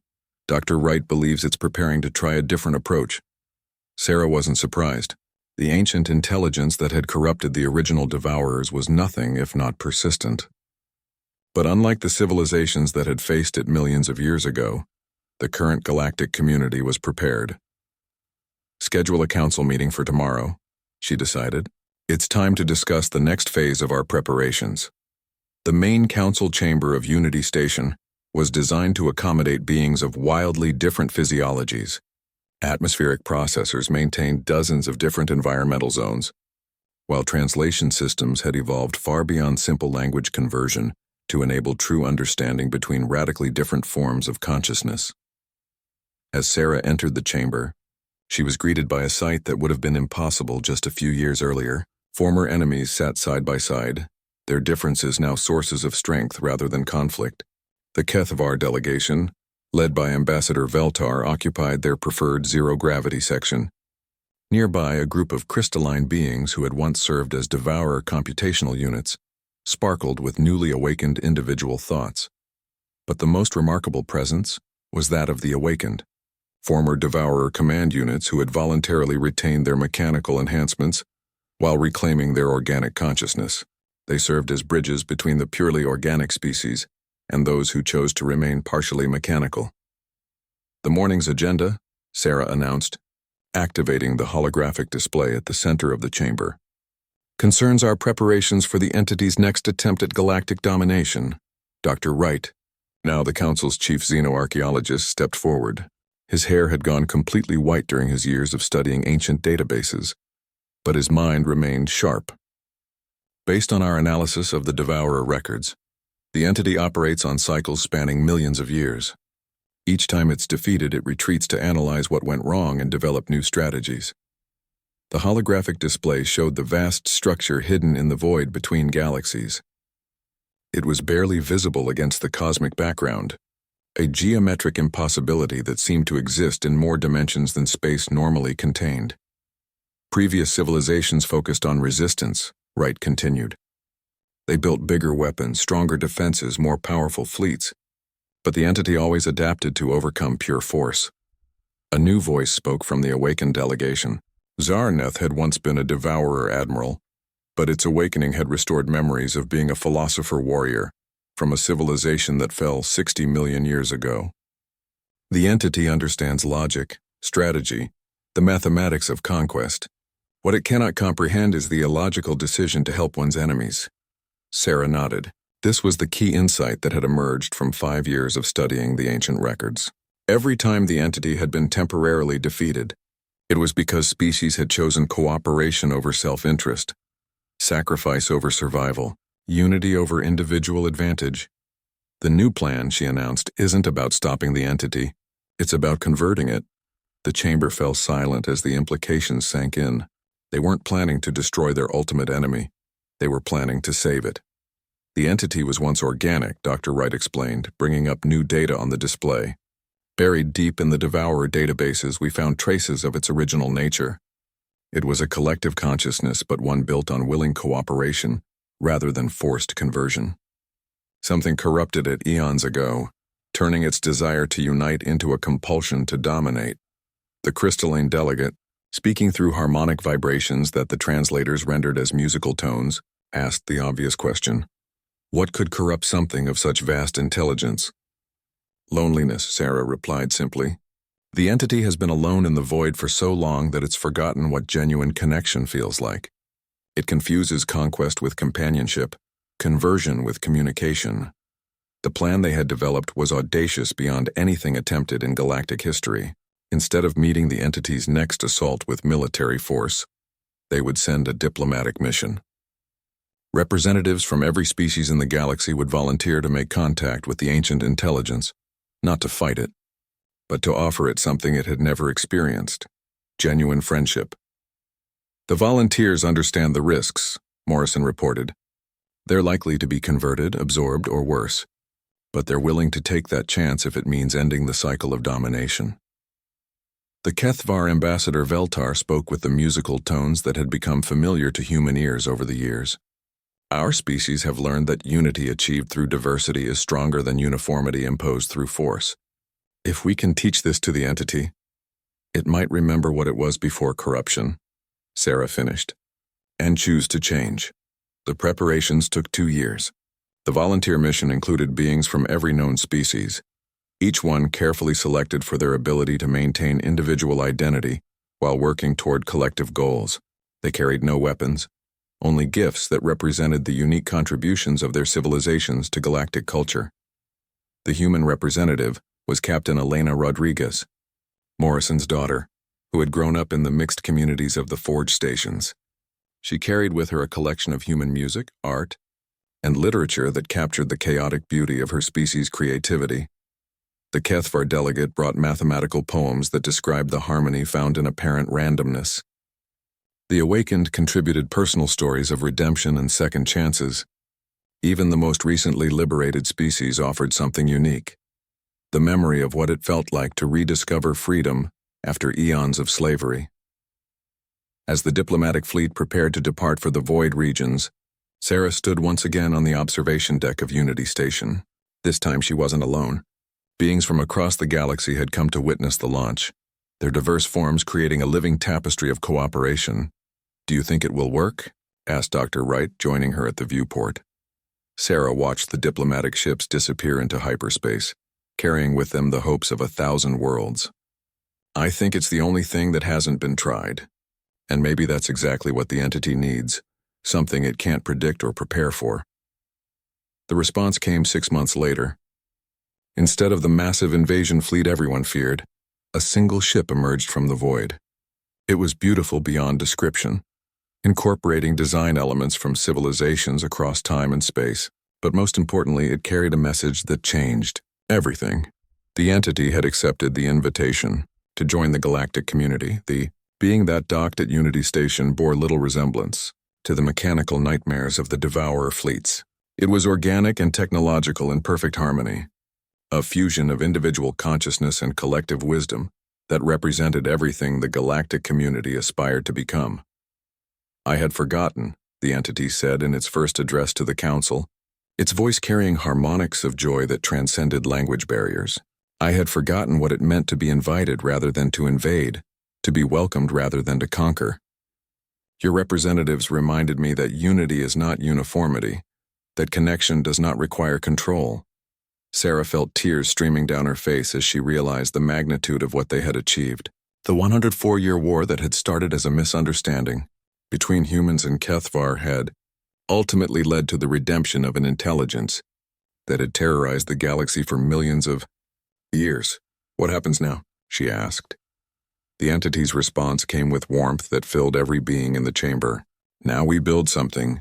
Dr. Wright believes it's preparing to try a different approach." Sarah wasn't surprised. The ancient intelligence that had corrupted the original Devourers was nothing if not persistent. But unlike the civilizations that had faced it millions of years ago, the current galactic community was prepared. "Schedule a council meeting for tomorrow," she decided. "It's time to discuss the next phase of our preparations." The main council chamber of Unity Station was designed to accommodate beings of wildly different physiologies. Atmospheric processors maintained dozens of different environmental zones, while translation systems had evolved far beyond simple language conversion to enable true understanding between radically different forms of consciousness. As Sarah entered the chamber, she was greeted by a sight that would have been impossible just a few years earlier. Former enemies sat side by side, their differences now sources of strength rather than conflict. The Kethvar delegation, led by Ambassador Veltar, occupied their preferred zero-gravity section. Nearby, a group of crystalline beings who had once served as Devourer computational units sparkled with newly awakened individual thoughts. But the most remarkable presence was that of the awakened, former Devourer command units who had voluntarily retained their mechanical enhancements while reclaiming their organic consciousness. They served as bridges between the purely organic species and those who chose to remain partially mechanical. "The morning's agenda," Sarah announced, activating the holographic display at the center of the chamber, "concerns our preparations for the entity's next attempt at galactic domination." Dr. Wright, now the Council's chief xenoarchaeologist, stepped forward. His hair had gone completely white during his years of studying ancient databases, but his mind remained sharp. "Based on our analysis of the Devourer records, the entity operates on cycles spanning millions of years. Each time it's defeated, it retreats to analyze what went wrong and develop new strategies." The holographic display showed the vast structure hidden in the void between galaxies. It was barely visible against the cosmic background, a geometric impossibility that seemed to exist in more dimensions than space normally contained. "Previous civilizations focused on resistance," Wright continued. "They built bigger weapons, stronger defenses, more powerful fleets, but the entity always adapted to overcome pure force." A new voice spoke from the awakened delegation. "Zarneth had once been a Devourer admiral, but its awakening had restored memories of being a philosopher-warrior from a civilization that fell 60 million years ago. The entity understands logic, strategy, the mathematics of conquest. What it cannot comprehend is the illogical decision to help one's enemies." Sarah nodded. This was the key insight that had emerged from 5 years of studying the ancient records. Every time the entity had been temporarily defeated, it was because species had chosen cooperation over self-interest, sacrifice over survival, unity over individual advantage. "The new plan," she announced, "isn't about stopping the entity. It's about converting it." The chamber fell silent as the implications sank in. They weren't planning to destroy their ultimate enemy. They were planning to save it. "The entity was once organic," Dr. Wright explained, bringing up new data on the display. "Buried deep in the Devourer databases, we found traces of its original nature. It was a collective consciousness, but one built on willing cooperation rather than forced conversion. Something corrupted it eons ago, turning its desire to unite into a compulsion to dominate. The crystalline delegate, speaking through harmonic vibrations that the translators rendered as musical tones, asked the obvious question. What could corrupt something of such vast intelligence? Loneliness, Sarah replied simply. The entity has been alone in the void for so long that it's forgotten what genuine connection feels like. It confuses conquest with companionship, conversion with communication. The plan they had developed was audacious beyond anything attempted in galactic history. Instead of meeting the entity's next assault with military force, they would send a diplomatic mission. Representatives from every species in the galaxy would volunteer to make contact with the ancient intelligence, not to fight it, but to offer it something it had never experienced: genuine friendship. The volunteers understand the risks, Morrison reported. They're likely to be converted, absorbed, or worse, but they're willing to take that chance if it means ending the cycle of domination. The Kethvar ambassador Veltar spoke with the musical tones that had become familiar to human ears over the years. Our species have learned that unity achieved through diversity is stronger than uniformity imposed through force. If we can teach this to the entity, it might remember what it was before corruption, Sarah finished, and choose to change. The preparations took 2 years. The volunteer mission included beings from every known species, each one carefully selected for their ability to maintain individual identity while working toward collective goals. They carried no weapons, only gifts that represented the unique contributions of their civilizations to galactic culture. The human representative was Captain Elena Rodriguez, Morrison's daughter, who had grown up in the mixed communities of the Forge stations. She carried with her a collection of human music, art, and literature that captured the chaotic beauty of her species' creativity. The Kethvar delegate brought mathematical poems that described the harmony found in apparent randomness. The awakened contributed personal stories of redemption and second chances. Even the most recently liberated species offered something unique: the memory of what it felt like to rediscover freedom after eons of slavery. As the diplomatic fleet prepared to depart for the void regions, Sarah stood once again on the observation deck of Unity Station. This time she wasn't alone. Beings from across the galaxy had come to witness the launch, their diverse forms creating a living tapestry of cooperation. "Do you think it will work?" asked Dr. Wright, joining her at the viewport. Sarah watched the diplomatic ships disappear into hyperspace, carrying with them the hopes of 1,000 worlds. "I think it's the only thing that hasn't been tried. And maybe that's exactly what the entity needs, something it can't predict or prepare for." The response came 6 months later. Instead of the massive invasion fleet everyone feared, a single ship emerged from the void. It was beautiful beyond description, incorporating design elements from civilizations across time and space. But most importantly, it carried a message that changed everything. The entity had accepted the invitation to join the galactic community. The being that docked at Unity Station bore little resemblance to the mechanical nightmares of the Devourer fleets. It was organic and technological in perfect harmony, a fusion of individual consciousness and collective wisdom that represented everything the galactic community aspired to become. "I had forgotten," the entity said in its first address to the Council, its voice carrying harmonics of joy that transcended language barriers. "I had forgotten what it meant to be invited rather than to invade, to be welcomed rather than to conquer. Your representatives reminded me that unity is not uniformity, that connection does not require control." Sarah felt tears streaming down her face as she realized the magnitude of what they had achieved. The 104-year war that had started as a misunderstanding between humans and Kethvar had ultimately led to the redemption of an intelligence that had terrorized the galaxy for millions of years. "What happens now?" she asked. The entity's response came with warmth that filled every being in the chamber. "Now we build something